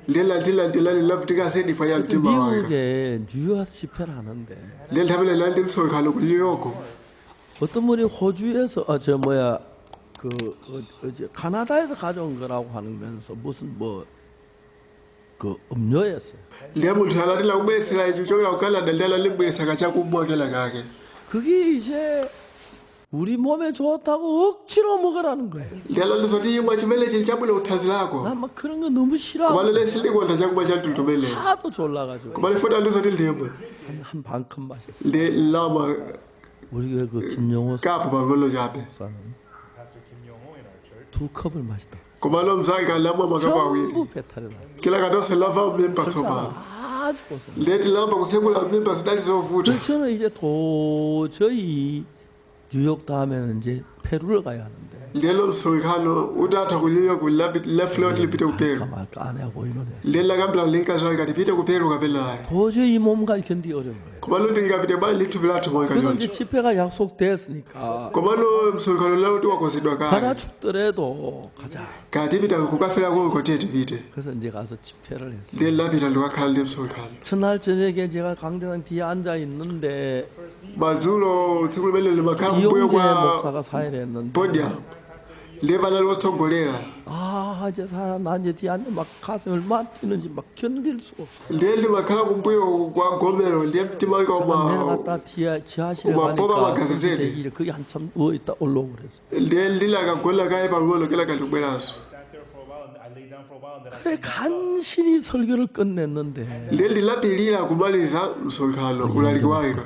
leli lavutika sedifa ya 그때 mtima wanga 미국에 뉴욕 집회를 하는데 leli nthawi imene lali ndi msonkhano ku new york 어떤 분이 호주에서 카나다에서 가져온 거라고 하면서 무슨 음료였어요. le munthu alati lakubwesera ichi kuchokera ku canada ndi alalibwesa kachakumwa kela kake 그게 이제 우리 몸에 좋다고 억지로 먹으라는 거예요. ndi alaluzoti chimwa chimene chili chabwino kuthanzi lako 난 막 그런 거 너무 koma 싫어하고 lele silikonda chakumwa cha mtundu umene 하도 졸라가지고 koma lefoti aluzoti ndiyemwe 한 반컵 마셨어요. ndi lama 우리 교회 그 김용호 kapo pang'ono chabe 목사는 Pastor Kim Yong-ho in our church. 2컵을 마시다. koma lo mzake alamwa makapo awiri 전부 배탈이 나. kila katonse lava mmimba tsopano 아주 고생. letilamba kutsekula mimba zidali zovuta. 그래서 저는 이제 도저히 뉴욕 다음에는 이제 페루를 가야 하는데 lelo msonkhano utatha kuliwa ku leflot lipite ku Peru. 갈까 말까 안 하고 이러네. lela kambla linkazi wake lipite ku Peru kapelayo. 도저히 이 몸과 견디기 어려운 거예요. komano ndingapite bali lithupi lathu moyo 그래서 이제 kanyonje. 집회가 약속됐으니까 komano msonkhano lelo tiwakozedwa 가다 kale 죽더라도 가자. kati tipita kukafera konko tiye tipite. 그래서 이제 가서 집회를 했어요. leli lapita likakhala ndi msonkhano. 첫날 저녁에 제가 강대상 뒤에 앉아 있는데 madzulo tsiku limene limakhala kumbuyo 이용재 kwa 목사가 사회를 했는데 podium levala lotsogolera. 아 이제 사람 나 이제 뒤에 앉아 막 가슴이 얼마나 뛰는지 막 견딜 수가 없어. ndiye limakhala kumbuyo kwa gomero ndiye mtima wake 제가 내려갔다 뒤에 지하실에 뽑아 가니까 막았을 때. 대기를 거기 한참 누워 있다 올라오고 그랬어. ndiye lilakagola kaye pang'ono kela kalibweraso. Sat there for a while and I lay down for a while and then I 그래 간신히 설교를 끝냈는데 ndiye lilapilira kumaliza msonkhano ulaliki wake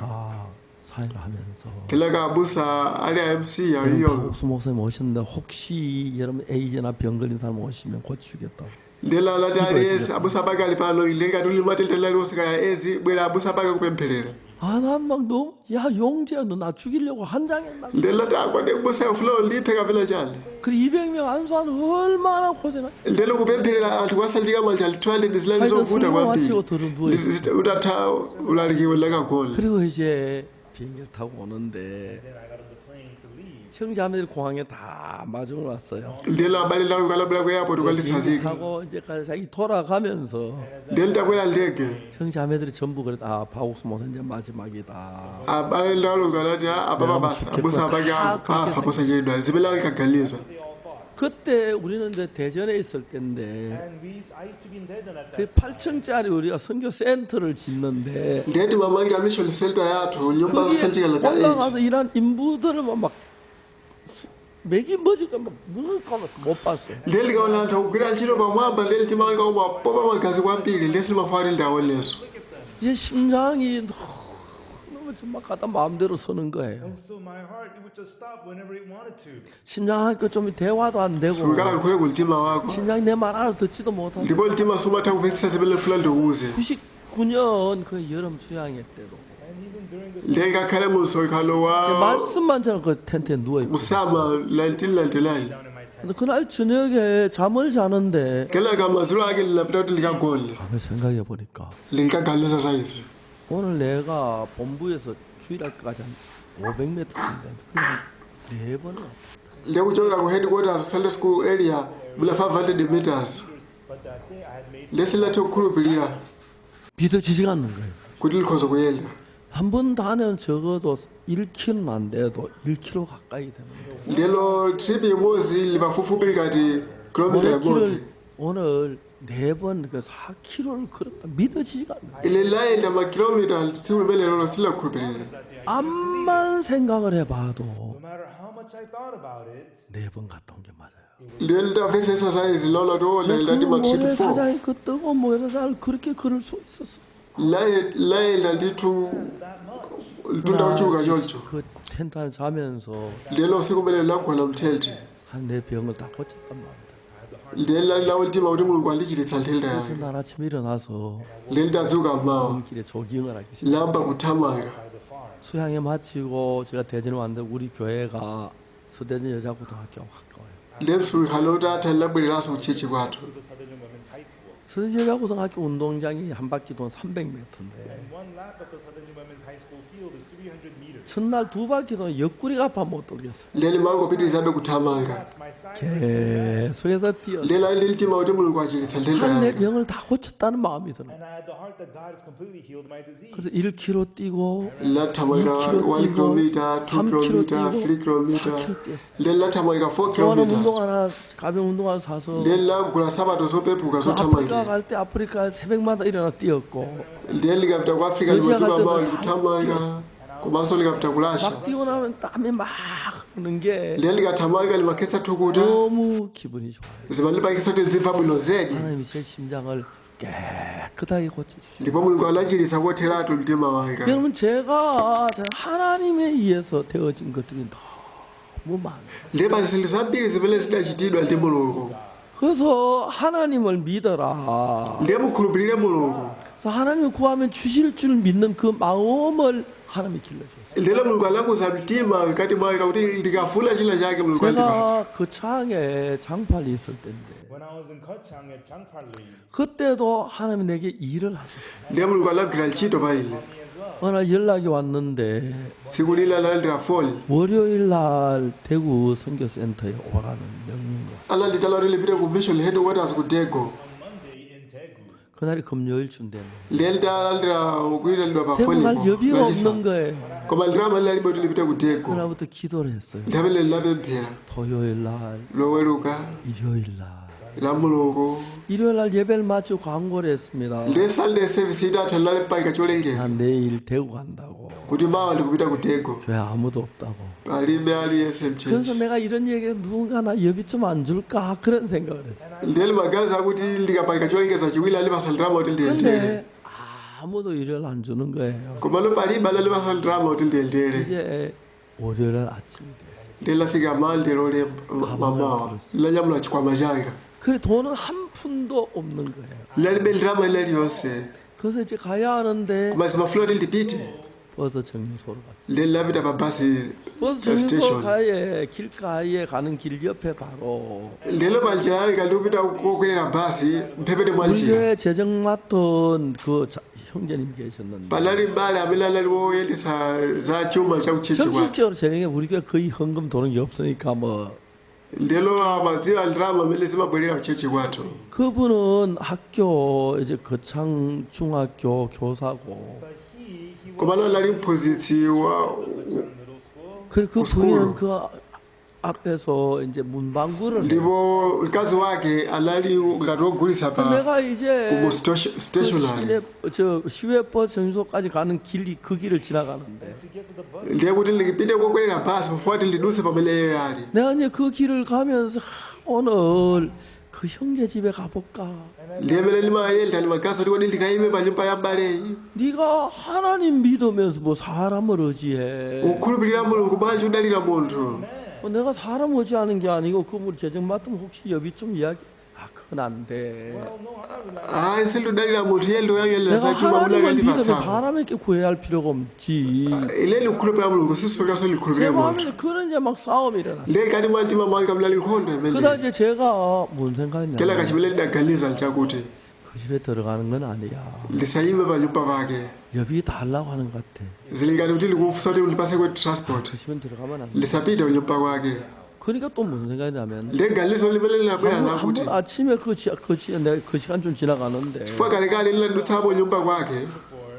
사회를 하면서 kela kabusa ali MC yayiyo. 박옥수 목사님 오셨는데 혹시 여러분 에이즈나 병 걸린 사람 오시면 고치겠다. ndiye lalati ali esi abusa pake ali pano ilengati ulimatenda lali osikaya ezi bwera abusa pake kupempherera. 아난 막 너 야 용재야 너 나 죽이려고 한장했나. ndiye lati akwade kubusa yafulo liphe kapela chale. 그 200명 안수한 얼마나 고생한. ndiye lokupempherera anthu kwasanjika manja litwale ndizilali 하여튼 zovuta 술만 마치고 kwambiri. 들은 누워 있어. utatha ulalikiwe lakagola. 그리고 이제 비행기를 타고 오는데 I got on the plane to leave. 형제자매들 공항에 다 마중을 왔어요. ndiye labali lalo kalabula ku airport 비행기 ukalitsanzika. 타고 이제 자기 돌아가면서 ndiye litakwera ndege 형제자매들이 전부 그랬다. 아 박옥수 목사 이제 마지막이다. abale lalo kalati ababa basa abusa pake afa posachedwa zipela likaganiza. 그때 우리는 이제 대전에 있을 때인데 And I used to be in Daejeon at 그 that. 8층짜리 우리가 선교 센터를 짓는데 ndiye timamangira mission center yathu nyumba 거기에 zosanjika laka 8. 올라가서 일한 인부들을 막 맥이 뭐지가 막 눈을 감아서 못 봤어. ndiye likaona anthu akugwira ntchito pamwamba ndiye litimanga uma popa magazi kwambiri ndiye silimafana ndawo leso. 이제 심장이 너무 막 가다 마음대로 서는 거예요. And so my heart, it would just stop whenever it wanted to. 심장하니까 좀 대화도 안 되고 sukala kukhule kultima wako 심장이 내 말 알아듣지도 못하고 ndipo mtima sumatha kumvetsetsa zimene lifuna ndiuze. 99년 그 여름 수양회 때도 And even during the ndiye ngakhale mu msonkhano 제 wa 말씀만 저는 그 텐트에 누워 있고 kusama 1999 down in my tent, 근데 그날 저녁에 잠을 자는데 kelaka madzulo ake linapita kuti likagone 밤에 생각해 보니까 linkaganiza sayizi. 오늘 내가 본부에서 주일학까지 한 500m 인데 네 번을 ndiye kuchokera ku headquarters Sunday school area mula 500 meters but that day I had made ndiye silathe kukhulupirira 믿어지지가 않는 거예요. kuti likhoza kuyenda. 한 번 다는 적어도 1km는 안 돼도 1km 가까이 되는 거예요. ndiyelo trip imodzi lipafupifupi ngati kilomita imodzi. 오늘 네 번 그 4km를 걸었다 믿어지지가 않아요. ile layenda makilomita tsiku limene lolo silakukhulupirira. 암만 생각을 해봐도 no matter how much I thought about it, 네 번 갔다 온 게 맞아요. ndiye litapesesa sayizi lolo tiwonayenda ndi 그 matrip 4. 모래사장이 그 뜨거운 모래사장을 그렇게 걸을 수 있었어. layenda ndithu mtunda wochuluka choncho. 그 텐트 안에 자면서 ndiyelo usiku umene linagona mthelti 한 내 병을 다 고쳤단 말이야. ndiye lalilawo mtima kuti mulungu andichititsa nthenda yake. 그날 아침에 일어나서 ndiye ndadzuka mmawa 길에 조깅을 하기 시작. lamba kuthamanga. 수양회 마치고 제가 대전에 왔는데 우리 교회가 서대전 여자고등학교 가까워요. ndiye msonkhano utatha linabwereranso kuchechi kwathu. to the Southern Women's High School. 서대전 여자고등학교 운동장이 한 바퀴 돈 300m인데 And one lap of the Southern Women's High School field is 300 meters. 첫날 두 바퀴 돈 옆구리가 아파 못 돌겠어요. ndiye limangopitirizabe kuthamanga. Perhaps my side 계속해서 뛰어. ndiye lali ndi mtima kuti mulungu achititsa nthenda 한 내 yake. 병을 다 고쳤다는 마음이 들어요. and I had the heart that God has completely healed my disease. 그래서 1km 뛰고 linathamanga 1 km, 2 km, 3 km. 4km 뛰었어요. ndiye linathamanga 4 좋아하는 km. 운동 하나 가벼운 운동화를 사서 ndiye linagula sabato zopepuka 그 아프리카 zothamanga. 갈 때 아프리카 새벽마다 일어나 뛰었고 ndiye likapita ku africa limadzuka mawa likuthamanga komanso likapita ku russia. 막 뛰고 나면 땀이 막 흐르는 게 ndiye likathamanga limakhetsa thukuta 너무 기분이 좋아요. zimandipangitsa kuti nzimva bwino zedi. 하나님이 제 심장을 깨끗하게 고쳐주시고 ndipo mulungu anachititsa kotheratu mtima wanga. 여러분 제가 하나님에 의해서 되어진 것들이 너무 많아요. ndiye pali zinthu zambiri zimene zidachitidwa ndi mulungu. 그래서 하나님을 믿어라. ndiye mukhulupirire mulungu. 하나님을 구하면 주실 줄 믿는 그 마음을 하나님이 길러줬어요. ndilo mulungu anakuza mtima mkati mwake kuti ndikafuna china chake mulungu andipatsa. 제가 그 창에 장팔이 있을 때인데 When I was in Kochang at Changpali, 그때도 하나님이 내게 일을 하셨어요. ndiye mulungu anagwira ntchito pa ine. 어느 연락이 왔는데 tsiku lina analandira foni 월요일 날 대구 선교센터에 오라는 명령이 왔어요. ananditala kuti lipite ku mission headquarters ku Daegu. Monday in Daegu. 그날이 금요일 준대는 ndiye litalandira kuyitanidwa pa 대구 foni 갈 여비가 lachisa. 없는 거예요. koma ndalama lilibe kuti lipite ku Daegu. 그날부터 기도를 했어요. nthawi lero linapemphera 토요일 날, loweruka 일요일 날. la mulungu 일요일 날 예배를 마치고 광고를 했습니다. ndiye Sunday service idatha linalipalika cholengeza 난 내일 대구 간다고. kuti mawa ndikupita ku Daegu. 교회 아무도 없다고. palibe aliyense 그래서 mchechi. 내가 이런 얘기를 누군가 나 여비 좀 안 줄까 그런 생각을 했어요. ndiye limaganiza kuti ndikapalika cholengeza chiwiri alimasalirama kuti ndiyendere. 근데 아무도 일요일 안 주는 거예요. koma palibe alimasalirama kuti ndiyendere. 이제 월요일 아침이 됐어요. ndiye lafika Monday lole mamawa lanyamula chikwama changa. 그래 돈은 한 푼도 없는 거예요. lalibe ndirama liliyonse 그래서 이제 가야 하는데 koma zimafuna kuti ndipite. 버스 정류소로 갔어요. ndiye linapita pa basi 버스 정류소 station. 가에 길가에 가는 길 옆에 바로 ndiyelo panjira yanga ndikupita kokwerera basi mphepete mwa 우리 njira. 교회 재정 맡은 그 형제님 계셨는데 panali mbale amene anali woyendesa za chuma cha uchechi kwake. 현실적으로 재정에 우리 교회 거의 헌금 도는 게 없으니까 뭐 ndiyelo amadziwa ndirama amene zimabwerera uchechi kwathu. 그분은 학교 이제 거창 중학교 교사고 But he koma anali mphunzitsi wa middle school. 그 school. 부인은 그 앞에서 이제 문방구를 해요. ndipo mkazi wake anali ngati wogulitsa pa 내가 이제 ku stationary. 시외 버스 정류소까지 가는 길이 그 길을 지나가는데 To get to the bus, ndiye kuti ndipite kokwerera basi pafupi ndidutse pamene ali. 내가 이제 그 길을 가면서 오늘 그 형제 집에 가볼까? ndiye mene ndimayenda ndimaganiza kuti kodi ndikayime pa nyumba ya mbaleyi. 네가 하나님 믿으면서 뭐 사람을 의지해. ukhulupirira mulungu bwanji udalira munthu. 내가 사람 의지하는 게 아니고 그물 재정 맡으면 혹시 여비 좀 이야기. 그건 안 돼. ayi sindidalira munthu iye ndoyang'anira 내가 za chuma kuti 하나님을 믿으면 akandipatsa. 사람에게 구해야 할 필요가 없지. ine ndikukhulupirira mulungu sisokaso 제 ndikhulupirira munthu. 마음에 그런 이제 막 싸움이 일어났어. ndiye kati mwa mtima mwanga mlali nkhondo 그다 imene. 이제 제가 뭔 생각했냐? kenaka chimene ndidaganiza nchakuti 그 집에 들어가는 건 아니야. ndisayime pa nyumba pake. 여비 달라고 하는 것 같아. zilingati kuti ndikufunsa kuti undipase kwe transport. 그 집에 들어가면 안 돼. ndisapite ku nyumba kwake. 그러니까 또 무슨 생각이냐면 ndiye ganizo limene linabwera nakuti 한번 아침에 내가 그 시간쯤 지나가는데 chifukwa kalekale linadutsapo nyumba kwake.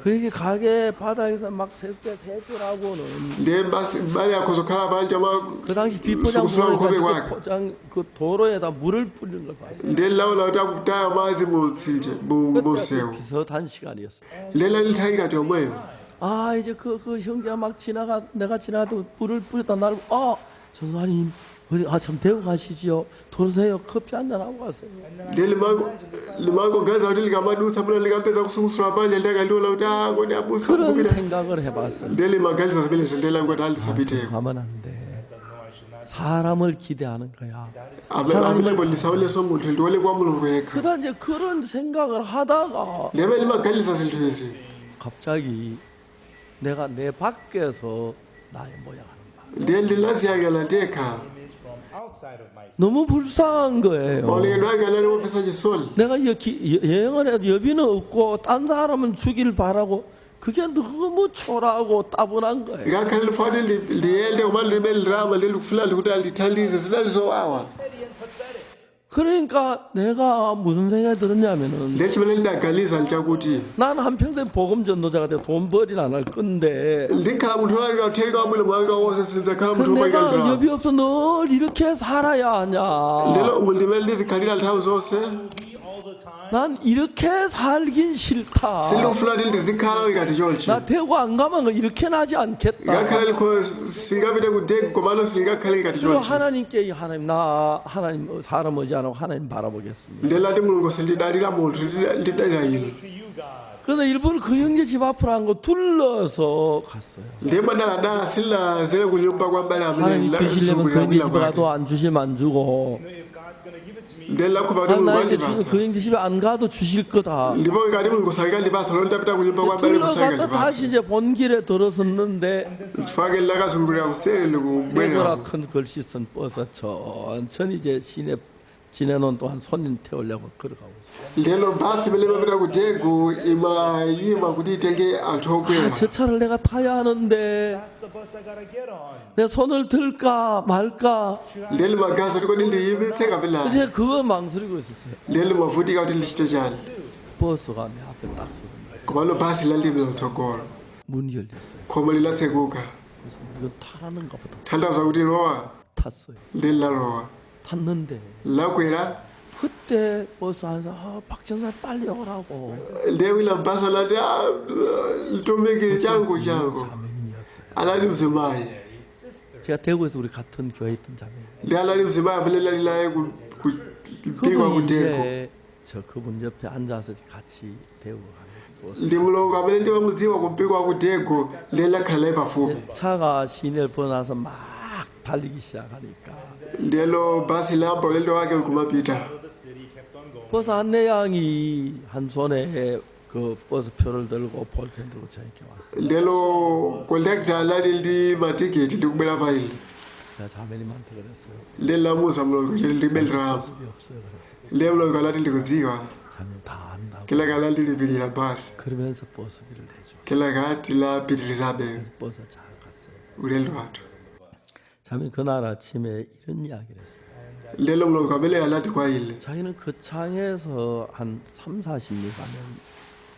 그 가게 바닥에서 막 세수라고는 ndiye basi mbale akhozokhala panja 그 당시 비포장 sukusula nkhope 물을 kwake. 포장 그 도로에다 물을 뿌리는 걸 봤어요. ndiye laula kuti akutaya madzi mu mtsinje mu msewu. 비슷한 시간이었어요. ndiye lali nthawi ngati yomweyo. 아 이제 그 형제가 막 내가 지나가도 물을 뿌리다 나를 전사님 어디 참 대구 가시지요. 들어오세요. 커피 한잔 하고 가세요. ndiye limangoganiza kuti likamadutsa muno likapeza kusukusula panja ndiye akaliola kuti kodi abusa 그런 kupita. 생각을 해봤어요. ndiye limaganiza zimenezi ndiye langoti alisapiteko. 가면 안 돼. 사람을 기대하는 거야. amenepo ndisaoleso munthu ndiole kwa mulungu yekha. 그다 이제 그런 생각을 하다가 ndiye amene limaganiza zinthu izi. 갑자기 내가 내 밖에서 나의 모양을 봐. ndiye ndinaziyang'ana ndekha. image from outside of myself. 너무 불쌍한 거예요. maonekero ake anali wopesa chisoni. 내가 여행을 해도 여비는 없고 딴 사람은 주기를 바라고 그게 너무 초라하고 따분한 거예요. ngakhale lifane ndiyende koma libe lirama ndilifuna ndikuti andithandize zinalizowawa. 그러니까 내가 무슨 생각이 들었냐면은 ndiye chimene ndidaganiza nchakuti 나는 한평생 복음 전도자가 돼 돈 벌이는 안 할 건데 ndikhala munthu olalira uthenga wa bwino mwanga wonse sindzakhala 그 munthu 내가 womakalira. 여비 없어 늘 이렇게 살아야 하냐. ndilo umu ndimene ndizikhalira nthawi zonse. Be all the time. 난 이렇게 살긴 싫다. sindikufuna kuti ndizikhala ngati chonchi. 나 대구 안 가면 이렇게 나지 않겠다. ngakhale singapite ku Daegu komano singakhale ngati 그리고 chonchi. 하나님께 하나님 사람 오지 않고 하나님 바라보겠습니다. ndiye lati mulungu sindidalira munthu ndidalira inu. To you, God. 그래서 일부러 그 형제 집 앞으로 한 거 둘러서 갔어요. ndiye madaladala silazere ku nyumba kwa mbale amene 하나님 주시려면 그 형제 ndazungulira 집에 가도 kwake. 안 주시면 안 주고 If God's going to give it to you, ndela kuba 아, ndi 나에게 mulibasa 주는 그 형제 집에 안 가도 주실 거다. ndipo ngati muli kusalika libasa londa kunyumba kwa bale kusalika 들어갔다 다시 libasa 이제 본 길에 들어섰는데 chifake lakazungulira kuseri likubwerera 내보라 큰 글씨 쓴 버스 천천히 이제 시내 지내놓은 동안 손님 태우려고 걸어가고 있어요. lelo basi pele pamene kutegu imayima kuti itenge anthu 아, okwera 저 차를 내가 타야 하는데 That's the bus I gotta get on. 내 손을 들까 말까 lelo magazi kuti kodi ndiyimitse kapena 이제 그거 망설이고 있었어요. lelo mavutika kuti ndichite chani 버스가 내 앞에 딱 서는 거예요. komano basi lalibira kutsogolo 문이 열렸어요. khomo lilatsekuka 그래서 이거 타라는가 보다. tanthauza kuti lowa 탔어요. lelo lalowa 탔는데 lakwera 그때 버스 안에서 박정사 빨리 오라고 ndewila basa lati litomeke changu 자매님이었어요. alali mzimayi 제가 대구에서 우리 같은 교회 있던 자매님. ndi alali mzimayi apele lalilaye kupikwa 그분이 kutegu 이제 저 그분 옆에 앉아서 같이 대우가 가는 ndi mulongo amene ndimamudziwa kupikwa kutegu lelo lakhala laye pafupi 차가 시내를 벗어나서 막 달리기 시작하니까 lelo basi lambo ulendo wake kumapita 버스 안내양이 한 손에 그 버스표를 들고 볼펜 들고 저에게 왔어요. lelo kondakta alali ndi matiketi likubwera paili 제가 자매님한테 그랬어요. lelo lamuza mulongo chili libelera 버스비 없어요. 그랬어요. lelo mulongo alati ndikudziwa 자매님 다 안다고. kelaka alati lipirira basi 그러면서 버스비를 내줘. kelaka ati lapitirizabe 버스 잘 갔어요. ulendo wathu 자매님 그날 아침에 이런 이야기를 했어요. lelo mulongo amene alati kwa ile 자기는 그 창에서 한 3, 40리 가면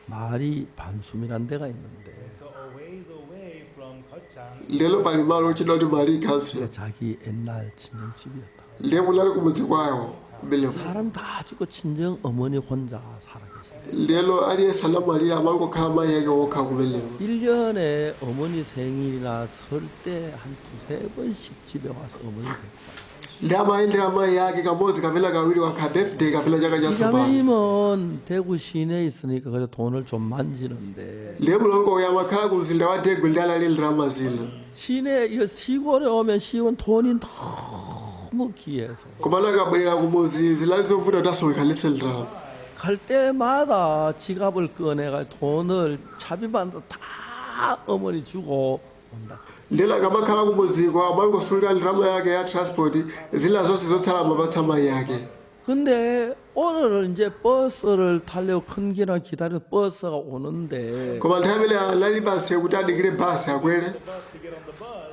마리 반숨이란 데가 있는데 So a ways away from Kochang, lelo pali malo ochidwa kuti mali ikhalsi 그게 자기 옛날 친정집이었다. lelo lali kumudzi kwawo kubeleko 사람 다 죽고 친정 어머니 혼자 살아 계신데 lelo aliyense alamwalira amangokhala mayi ake okha kubeleko 1년에 어머니 생일이나 설 때 한 두세 번씩 집에 와서 어머니 뵙고 ndi amayendera mayi ake kamodzi kapena kawiri wakha birthday kapena chaka 이 chatsopano 자매님은 대구 시내에 있으니까 그래 돈을 좀 만지는데 ndiye mulongo uyu amakhala ku mzinda wa Degu ndi alalilira mazilo 시내 이 시골에 오면 시골 돈이 너무 귀해서 komana akabwerera kumudzi zilali zovuta kuti asonkhanitse ndalama 갈 때마다 지갑을 꺼내가 돈을 차비만 다 어머니 주고 온다. ndelo akamakhala kumudziko amangosunga ndalama yake ya transport zina zonse zotsala amapatsa mayi ake 근데 오늘은 이제 버스를 타려고 큰 길을 기다려 버스가 오는데 koma nthawi imene alali basi kuti adikire basi akwere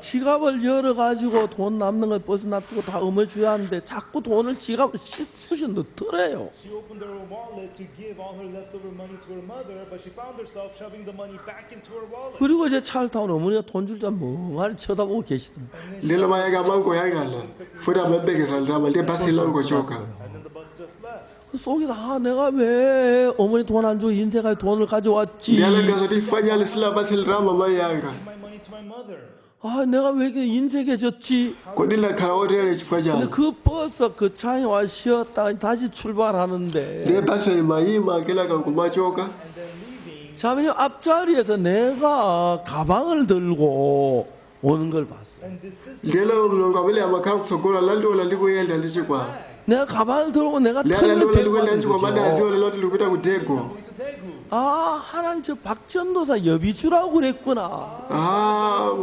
지갑을 열어가지고 돈 남는 걸 버스 놔두고 다 어머니 줘야 하는데 자꾸 돈을 지갑을 쑤셔 넣더래요. she opened her wallet to give all her leftover money to her mother, but she found herself shoving the money back into her wallet. 그리고 이제 차를 타고 어머니가 돈 줄 때 멍하니 쳐다보고 계시더라고요. ndelo mayi ake amangoyang'ana futi amapekeza ndalama ndiye basi linangochoka And then the bus just left. 그 속에서 아 내가 왜 어머니 돈 안 주고 인생까지 돈을 가져왔지. ndiye alangaza kuti ifanyali silapatse ndalama mayi anga My money to my mother. 아 내가 왜 이렇게 인색해졌지. kodi lakhala otere chifukwa 근데 chani 그 버스 그 차에 와 쉬었다가 다시 출발하는데 ndiye basi imayima kelaka kumachoka And then leaving, 자매님 앞자리에서 내가 가방을 들고 오는 걸 봤어요. and this is ndelo mulongo amene amakhala kutsogolo alandiola likuyenda ndi chikwama 내가 가방을 들고 내가 ndi 털을 alandiola 들고 likuyenda ndi chikwama 왔는 adadziwa 거죠. lelo kuti likupita ku Degu going to Daegu. 아 하나님 저 박전도사 여비주라고 그랬구나.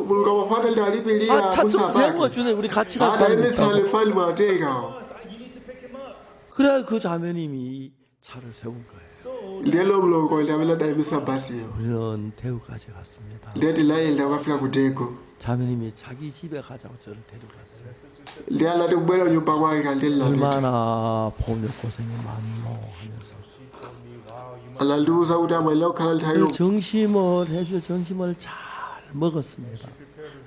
mulungu amafana ndi alipirira 차 좀 kusapake 세워주세요. 우리 같이 가서 adayimitsa 합니다. alifali mwateka Boss, you need to pick him up. 그래 그 자매님이 차를 세운 거예요. So ndelo mulongo ndi amene adayimitsa basiyo 우리는 대구까지 갔습니다. ndiyati layenda ukafika ku Degu 자매님이 자기 집에 가자고 저를 데려갔어요. ndi alati kubwera kunyumba kwake kandililapita 얼마나 폭력 고생이 많노 하면서 alandiuza kuti amalira kukhala nthawi 그 정심을 해줘 정심을 잘 먹었습니다.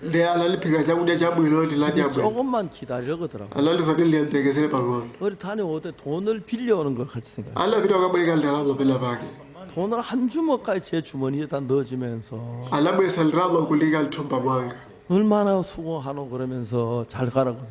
ndi alaliphika chakudya chabwino kuti ladya bwino 조금만 기다려거더라고. alandiuza kuti liyembekezere pang'ono 어디 다녀올 때 돈을 빌려오는 걸 같이 생각. alapita kukabwereka ndalama pena pake 돈을 한 주먹까지 제 주머니에다 넣어주면서 alabweresa ndalama kulika lithumba mwanga 얼마나 수고하노 그러면서 잘 가라거든.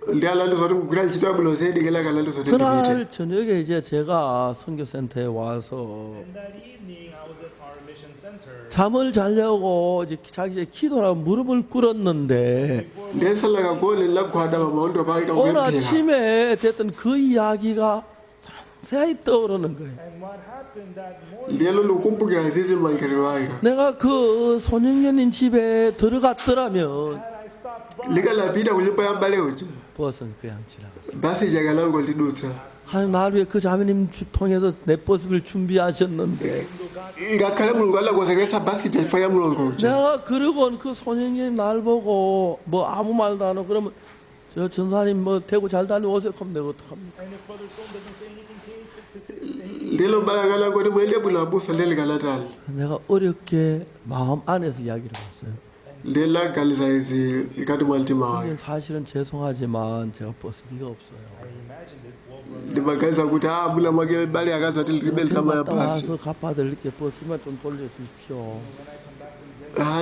ndi alandu zoti kugwira ntchito yabwino zedi kelaka alandu zoti ndipite. 그날 저녁에 이제 제가 선교센터에 와서 And that evening, I was at our mission center. 잠을 자려고 이제 자기 기도라고 무릎을 꿇었는데 ndiyesalaga goli lagwada pamaondo pake 오늘 kakupemphera. 아침에 됐던 그 이야기가 자세히 떠오르는 거예요. And what happened that morning, ndiyelo ndikukumbukira zizi malingaliro ake. 내가 그 손영년님 집에 들어갔더라면 had I stopped by, likalapita kunyumba ya mbale uja 버스는 그냥 지나갔어요. basi jakalango lidutsa 하나님 나를 위해 그 자매님 통해서 내 버스를 준비하셨는데 ngakhale mulungu alakonzekeresa basi taifa ya mulungu uja. 내가 그러고 그 손영년님 날 보고 뭐 아무 말도 안 하고 그러면 저 전사님 뭐 대구 잘 다녀오세요. 그럼 내가 어떡합니까? and if Brother Son doesn't say anything, to say, ndilo mbalakalangoti mwende bwino abusa ndeligalatali 내가 어렵게 마음 안에서 이야기를 했어요. ndelagalisa izi ikati mwa mtima wake. 형님 사실은 죄송하지만 제가 버스비가 없어요. I imagined it. Well, Brother, ndimaganiza kuti mula mwake bale akazati libe litama ya 갔다 basi. 와서 갚아드릴게 버스만 좀 돌려주십시오.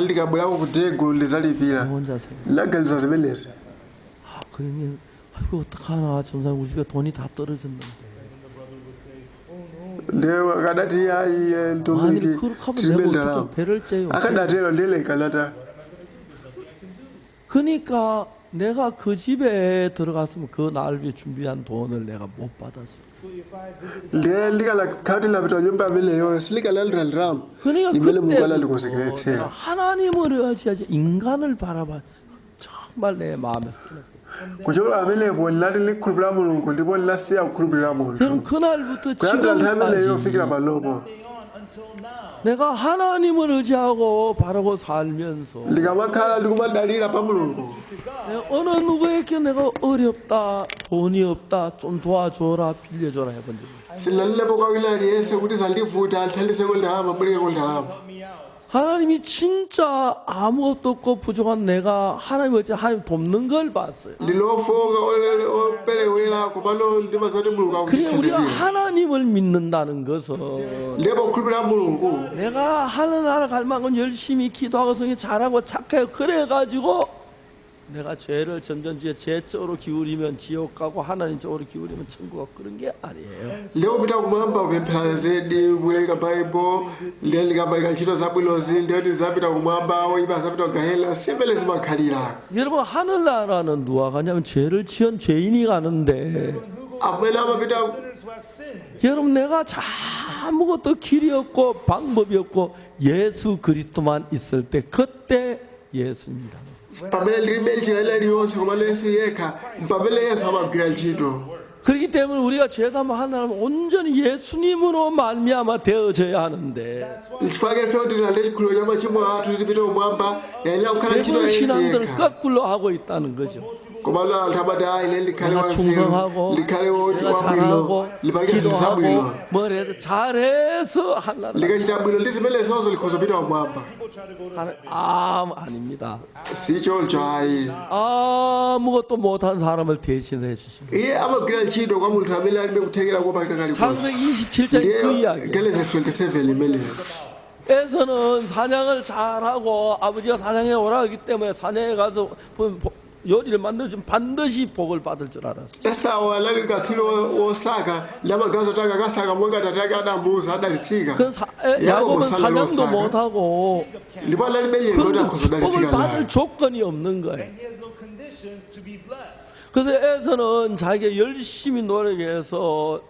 ndikabwerako kutego ndizalipira 혼자 생각. ndaganiza zimenezi. 그 형님 아이고 어떡하나 전사님 우리 집에 돈이 다 떨어졌는데. ndiye akadati ayi 아니 ntomiki 그렇게 하면 tilibe 내가 ndalama 어떻게 배를 째요. akadatero ndelekalata. 그러니까 내가 그 집에 들어갔으면 그 날 위해 준비한 돈을 내가 못 받았어. so if I visited, ndiye likalakati lapita nyumba ameneyo silikalaliraliramu 그러니까 imene mungu 그때 alalikonzekeretsera. 하나님을 의지하지 인간을 바라봐. 정말 내 마음에서 떠났어요. kuchokera amenepo ndinati likhulupirira mulungu ndipo ndinasiya kukhulupirira munthu. 그럼 그날부터 kuyambira nthawi imeneyo kufikira 지금까지 panopo on until now, 내가 하나님을 의지하고 바라고 살면서 ndikamakhala ndikumadalira pa mulungu. 내가 어느 누구에게 내가 어렵다 돈이 없다 좀 도와줘라 빌려줘라 해본 적이 없어요. silalelepo kwa wina aliyense kuti zandivuta nthandizeko ndalama mulekeko ndalama. help me out. 하나님이 진짜 아무것도 없고 부족한 내가 하나님 어찌 하나님 돕는 걸 봤어요. ndilofoka opelewera kupano ndimazati mulungu 그래 우리가 akundithandizira. 하나님을 믿는다는 것은 ndipo kukhulupirira mulungu 내가 하늘나라 갈 만큼 열심히 기도하고 성에 잘하고 착하고 그래가지고 내가 죄를 점점 제 쪽으로 기울이면 지옥 가고 하나님 쪽으로 기울이면 천국 가고 그런 게 아니에요. leo pita kumwamba kupemphera zedi kuwerenga baibo ndiye ndikabayika ntchito zabwinozi ndiye ndizapita kumwamba oyipa azapita kugahena simene zimakhalira. 여러분 하늘나라는 누가 가냐면 죄를 지은 죄인이 가는데 amene amapita Sinners who have sinned. 여러분 내가 아무것도 길이 없고 방법이 없고 예수 그리스도만 있을 때 그때 예수님이라. pamene ndilibe njira ina iliyonse komano yesu yekha pamene yesu amagwira ntchito. 그렇기 때문에 우리가 죄사함을 하나님 온전히 예수님으로 말미암아 되어져야 하는데 chifukwa ife kuti tilande chikhulupiriro cha machimo athu tipite kumwamba yenera kukhala ntchito ya 대부분 yesu 신앙들은 yekha. 거꾸로 하고 있다는 거죠. komano anthu amati ayi ine ndikhale 내가 wanzeru 충성하고 ndikhale 내가 wabwino 잘하고 lipange zinthu zabwino 기도하고 뭘 해도 잘해서 하나님 likachita bwino ndi zimenezozo likhoza pita kumwamba. 아닙니다. si choncho ayi. 아무것도 못한 사람을 대신해 주십니다. iye amagwira ntchito kwa munthu amene alibe kuthekera kopanga kalikonse. 창세기 27장 그 ndiye 이야기. genesis 27 imeneyo. 에서는 사냥을 잘하고 아버지가 사냥해 오라 하기 때문에 사냥에 가서 요리를 만들어주면 반드시 복을 받을 줄 알았어요. esau anali katswiri wosaka ndamagazo taka kasaka monga tate ake adamuuza adalitsika. 그 야곱은 사냥도 못하고 ndipo analibe nyengo kuti 그런데 akhoza 축복을 odalitsika 받을 naye. 조건이 없는 거예요. And he has no conditions to be blessed. 그래서 에서는 자기가 열심히 노력해서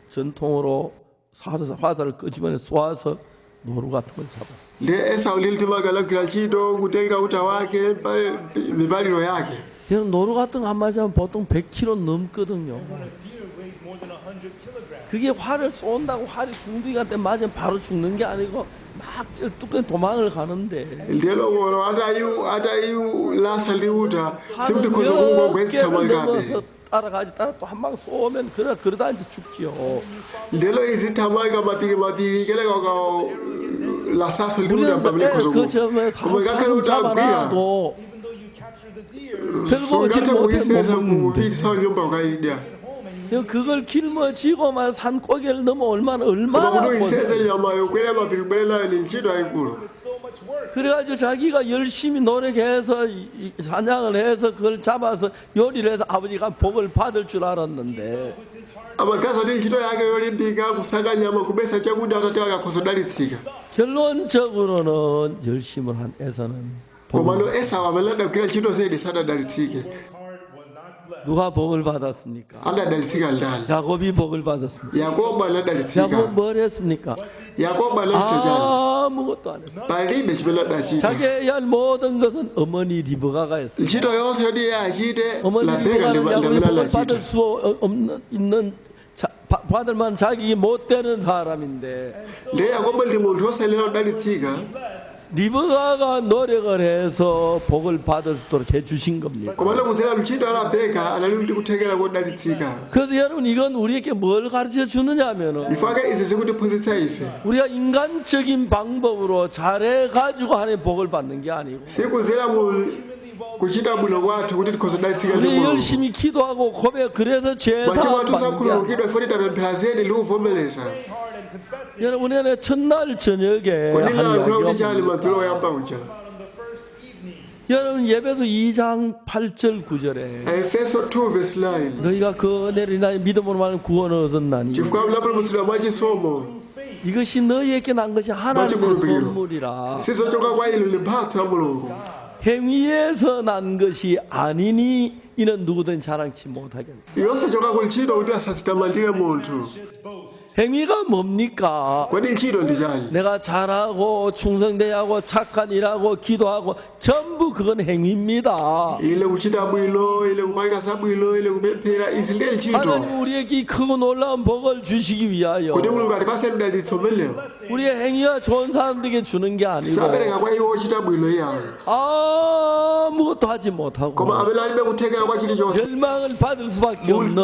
전통으로 화살을 끄집어내 쏘아서 노루 같은 걸 잡았어요. ndiye esau lilitimanga lagwira ntchito kutenga uta wake pa mibaliro yake. 여러분 노루 같은 거 한 마리 잡으면 보통 100kg 넘거든요. When a deer weighs more than 100 kilograms, 그게 활을 쏜다고 활이 궁둥이한테 맞으면 바로 죽는 게 아니고 막 뚝뚝 도망을 가는데 ndiye lokolo atayilasa ndi uta 산을 simtikhoza 몇 kungogwezi 개를 thamangikabe. 넘어서 따라가지 따라 또 한 방 쏘면 그러다 이제 죽지요. ndelo izithamanga mapiri keleka lasaso liuta 우리는 pamene khoza 그 점에 koma ngakhale 사슴 kuti agwira 잡아놔도 even though you capture the deer, 들고 오지 sungathe 못해 kuyiseza 못 먹는데 kupitisa nyumba ukayidya. home and you 그걸 길머지고만 산고개를 넘어 koma 얼마나 kunoyisenza 고생. nyama yokwera mapiri kubwererayo ni ntchito yayikulu. It's so much work. 그래가지고 자기가 열심히 노력해서 사냥을 해서 그걸 잡아서 요리를 해서 아버지가 복을 받을 줄 알았는데 amagazi ati ntchito yake yolimbika kusaka nyama kubesa chakudya atate wake akhoza kudalitsika. 결론적으로는 열심을 한 에서는 komano esau amene adagwira ntchito zedi sadadalitsike. Worked hard was not blessed. 누가 복을 받았습니까? Adadalitsika ndani. 야곱이 복을 받았습니다. yakobo 야곱 anadalitsika. 뭘 했습니까? yakobo anachita chani. 아무것도 안 했어요. palibe chimene adachita. 자기 해야 할 모든 것은 어머니 리브가가 했어요. ntchito yonse yoti iye achite 어머니 labeka 리브가는 야곱이 ndamene 복을 받을 anachita. 수 없는 있는 받을 만한 자격이 못 되는 사람인데 ndiye yakobo ndi munthu osayenera kudalitsika. 리브가가 노력을 해서 복을 받을 수 있도록 해주신 겁니다. komano kuzera ntchito ya labeka anali ndi kuthekera kodalitsika. 그래서 여러분 이건 우리에게 뭘 가르쳐 주느냐면은 ifake izi zikutiphunzitsa ife 우리가 인간적인 방법으로 잘해가지고 하나님 복을 받는 게 아니고 sikuzera mu kuchita bwino kwathu kuti tikhoza kudalitsika ndi 우리 mulungu. 열심히 기도하고 고백 그래서 죄 machimo 사함 athu 받는 게 아니고 sakhululukidwa ife tidapemphera zedi ndi kuvomereza. Hard and confessing 여러분 우리는 첫날 저녁에 한 kondinala kula kuti 이야기가 chali 뭡니까? madzulo oyamba uja. on the first evening. 여러분 예배소 2장 8절 9절에 efeso 2 verse 9 너희가 그 은혜를 인하여 믿음으로 말하는 구원을 얻었나니 chifukwa munapulumutsidwa mwachisomo 이것이 너희에게 난 것이 하나님의 마치 선물이라 sizochoka kwa inu ndi mphatso ya mulungu. 행위에서 난 것이 아니니 이는 누구든 자랑치 못하겠다. yosachoka ku ntchito kuti asadzitamandire munthu. 행위가 뭡니까? kodi ntchito ndi chani? 내가 잘하고 충성되고 착한 일하고 기도하고 전부 그건 행위입니다. ile kuchita bwino, ile kupanga zabwino, ile kupemphera, izi ndiye ntchito. 하나님 우리에게 이 크고 놀라운 복을 주시기 위하여 kodi mulungu atipase mdalitso umenewo. 우리의 행위가 좋은 사람들에게 주는 게 아니고 sapereka kwa iwo ochita bwino iyayi. 아무것도 하지 못하고 koma amene alibe kuthekera kwa chilichonse 멸망을 받을 수밖에 없는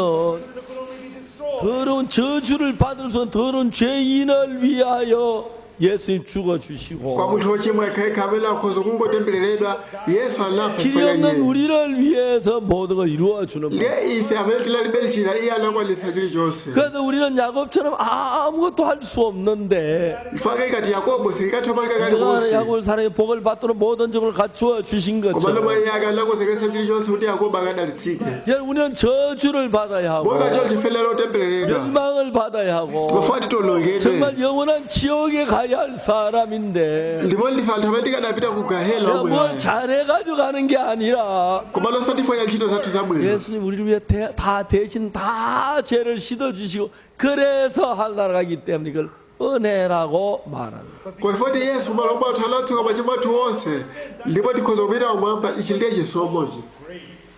더러운 저주를 받을 수 없는 더러운 죄인을 위하여 예수님 죽어 kwa 주시고 munthu ochimwa yekhaekha amene akhoza kungotembereredwa yesu anafa 길이 chifukwa 없는 cha iye. 우리를 위해서 모든 걸 이루어 주는 분. ndiye ife amene tilalibe njira iye anakwaniritsa chilichonse. 그래서 우리는 야곱처럼 아무것도 할 수 없는데 ifake ikati yakobo silikathamanga 내가 kalikonse. 야곱을 사랑해 복을 받도록 모든 적을 갖추어 주신 koma 것처럼 lomwe iye akanakonzekeretsa chilichonse kuti yakobo akadalitsike. 여러분, 우리는 저주를 받아야 하고 monga choncho ife lero otembereredwa 멸망을 받아야 하고 mafati tolongedwe 정말 영원한 지옥에 가야 할 사람인데 ndipo ndife anthu amene tikanapita ku gahela 내가 뭘 omwe. 잘해가지고 가는 게 아니라 koma losatifoya ntchito zathu zabwino. 예수님 우리를 위해 다 대신 다 죄를 씻어주시고 그래서 하늘나라가기 때문에 이걸 은혜라고 말하는 거예요. koma ifoti yesu malo mwathu anatsuka machimo athu onse ndipo tikhoza kupita kumwamba. ichi ndiye chisomochi.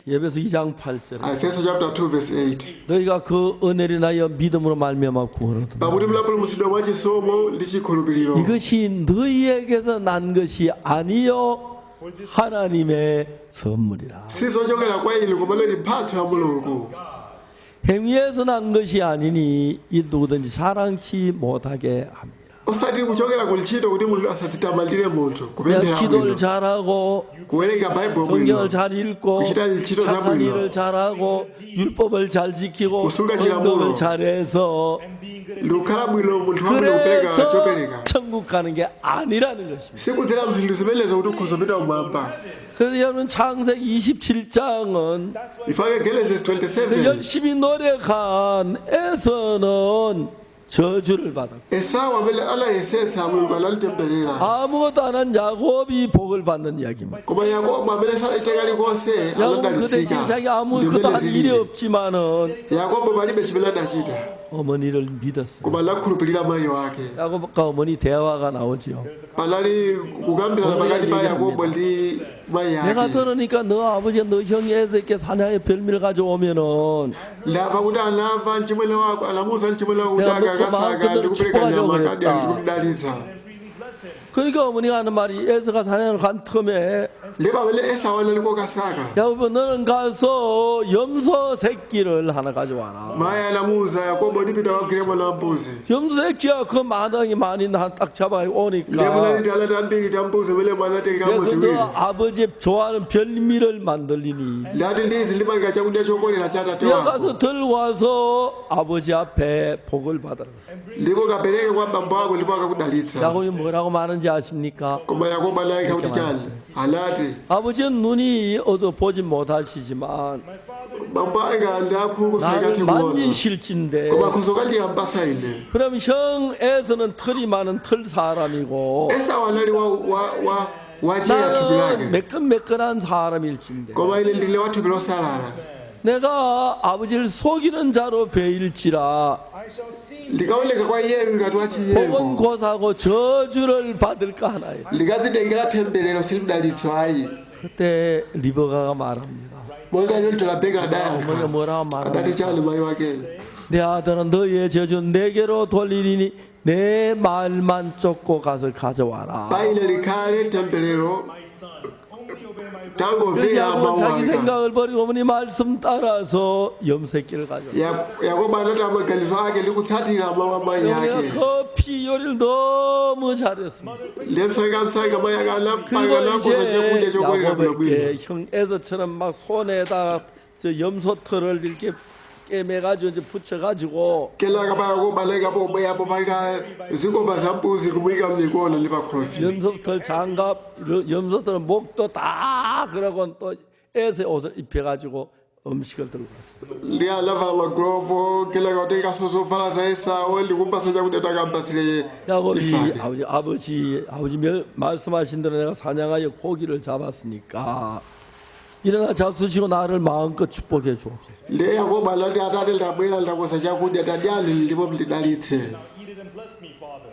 예배서 2장 8절 Efeso chapter 2 verse 8 너희가 그 은혜를 인하여 믿음으로 말미암아 구원을 얻었다. pakuti munapulumutsidwa mwa chisomo ndi chikhulupiriro. 이것이 너희에게서 난 것이 아니요 하나님의 선물이라. sizochokera kwa inu koma ndi mphatso ya mulungu. 행위에서 난 것이 아니니 이 누구든지 자랑치 못하게 합니다. osati kuchokera ku ntchito kuti munthu asadzitamandire munthu. 그냥 kupemphera 기도를 bwino, 잘하고 kuwerenga baibulo 성경을 bwino, 잘 읽고 kuchita ntchito 착한 zabwino, 일을 잘하고 율법을 잘 지키고 kusunga chilamulo, 헌금을 잘해서 ndi kukhala bwino munthu wabwino kupereka 그래서 chopereka. 천국 가는 게 아니라는 것입니다. sikudzera mzinthu zimenezo kuti ukhoza kupita kumwamba. 그래서 여러분 창세기 27장은 ifake Genesis 27 열심히 노력한 에서는 저주를 받았고 esau amene anayesetsa mulungu analitemberera. 아무것도 안 한 야곱이 복을 받는 이야기입니다. koma yakobo amene sanachita kalikonse 야곱은 그 대신 anadalitsika. 자기 아무것도 할 일이 없지만은 yakobo palibe chimene adachita 어머니를 믿었어요. koma anakhulupirira mayi wake. 야곱과 어머니 대화가 나오지요. panali kukambirana pakati pa yakobo ndi mayi 내가 ake. 들으니까 너 아버지가 너 형이 에서께 사냥의 별미를 가져오면은 ndamva kuti anamva mchimwene wako anamuwuza mchimwene wako kuti 내가 먹고 akakasaka 마음껏 ndi kupereka 축복하려고 nyama kadi 그랬다. ndikumdalitsa. 그러니까 어머니가 하는 말이 에서가 사냥을 간 틈에 liba wale Esau laliko kasaka 야곱아 너는 가서 염소 새끼를 하나 가져와라. maya lamuza Yakobo lipita wakiremo la mbuzi 염소 새끼야 그 마당이 많이 딱 잡아 lebula 오니까 litala tambili tambuzi wale mwana tenga 그래서 motiwili 너 아버지 좋아하는 별미를 만들리니 lati lizi limanga chakudya chokolera cha tate 내가 wako 가서 들와서 아버지 앞에 복을 받으라. liko kapereke kwa bambo wako lipo akakudalitsa 야곱이 뭐라고 말하는지 아십니까? koma Yakobo alaika kuti chani anati 아버지는 눈이 어두 보지 못하시지만 bambo anga ndakhungu 나를 sakati 만진 kuona 실진데 koma khosokaliyambasa ile 그럼 형에서는 털이 많은 털 사람이고 Esau anali wacheya thupi 나는 lake 매끈매끈한 사람일진데 koma ile ndile wathupi losalala 내가 아버지를 속이는 자로 베일지라 I shall see likaoneka kwa iyeyo ngati 복은 wachinyengo 고사고 저주를 받을까 하나요. likazitengera temberero silidalitso ayi 그때 리버가가 말합니다. monga lolitola beka 어머니가 adayakha 뭐라고 adati 말하냐. chani mayi wake 내 아들은 너의 저주 내게로 돌리리니 내 말만 쫓고 가서 가져와라. paine likhale temberero my son. Only obey my voice. 그래서 tangomvera 야곱은 mawu 자기 anga 생각을 버리고 어머니 말씀 따라서 염새끼를 가져와. Yakobo anati amaganizo ake likutsatira mawu amayi 어머니가 ake 커피 요리를 너무 잘했습니다. lemsangamsanga mayi ake 그리고 anakosa chakudya 이제 chokolera bwinobwino 야곱에게 형 에서처럼 막 손에다 저 염소털을 이렇게 깨매가지고 이제 붙여가지고 kelaka pa Yakobo alaika pobweyapo paika zikopa za mbuzi kumuyika mnikono lipakhosi 염소털 장갑, 염소털 목도 다 그러고 또 에서 옷을 입혀가지고 음식을 들고 갔습니다. liya lavala magrovo kelaka utenga sosovala za Esau likumpasa chakudya takampatsire 야곱이 Isake 아버지 말씀하신 대로 내가 사냥하여 고기를 잡았으니까 일어나 잡수시고 나를 마음껏 축복해 주옵소서. le Yakobo alati atate lidabwera lidakosa chakudya tadyani lipo mlidalitse Eat it and bless me, Father.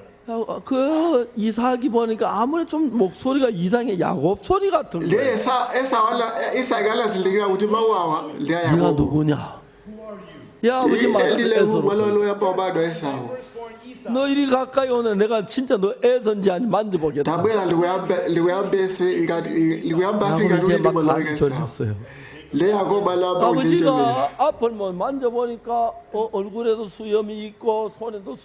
그 이삭이 보니까 아무리 좀 목소리가 이상해. 야곱 소리 같은 le 거야. Isake alazindikira kuti mawu awa liya 네가 Yakobo 누구냐? Who are you? 야 아버지 elile 말에서 mwalolo yapa obadwa Esau Firstborn Esau. 너 이리 가까이 오네. 내가 진짜 너 애선지 아니 만져보겠다. tabwera likuyambase ngati 야곱이 이제 막 ulili mwana wake 간이 Esau 젖었어요. le Yakobo alamba ujenjemera 아버지가 앞을 뭐 만져보니까 얼굴에도 수염이 있고 손에도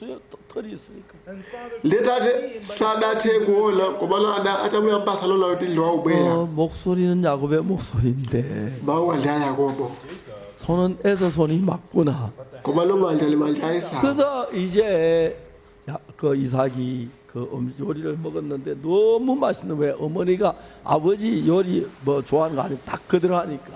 털이 있으니까 And Father, le tate sadathe kuona komana atamuyambasa lola kuti liwa ubwera 목소리는 야곱의 목소리인데 mawu aliya Yakobo 손은 에서 손이 맞구나. koma lomalira limalira Esau 그래서 이제 그 이삭이 그 요리를 먹었는데 너무 맛있는 거예요. 어머니가 아버지 요리 뭐 좋아하는 거 아니고 딱 그대로 하니까.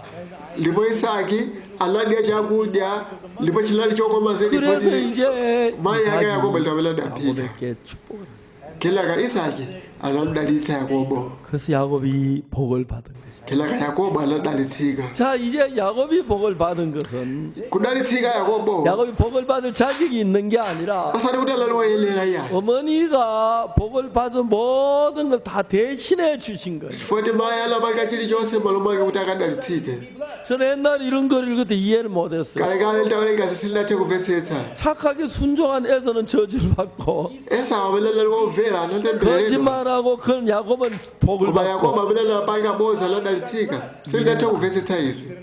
lipo Isaki aladya chakudya lipo chilali chokomaze 그래서 lifoti 이제 mayi ake 이삭이 Yakobo lidabwera dapita 야곱에게 축복을 해요. kelaka Isaki anamdalitsa Yakobo 그래서 야곱이 복을 받은 거죠. kelaka Yakobo anadalitsika 자 이제 야곱이 복을 받은 것은 kudalitsika Yakobo 야곱이 복을 받을 자격이 있는 게 아니라 pasati kuti alaliwayelela iya 어머니가 복을 받은 모든 걸 다 대신해 주신 거예요. foti mayi alapanga chilichonse malomake kuti akadalitsike 저는 옛날에 이런 거를 그때 이해를 못했어요. kalekale litawalengazi silinathe kumvetsetsa 착하게 순종한 에서는 저주를 받고 Esau amene aliwomvera anatemberereka 거짓말하고 그런 야곱은 복을 koma Yakobo 받고. amene alapanga bodza anadalitsika silinathe kumvetsetsa izi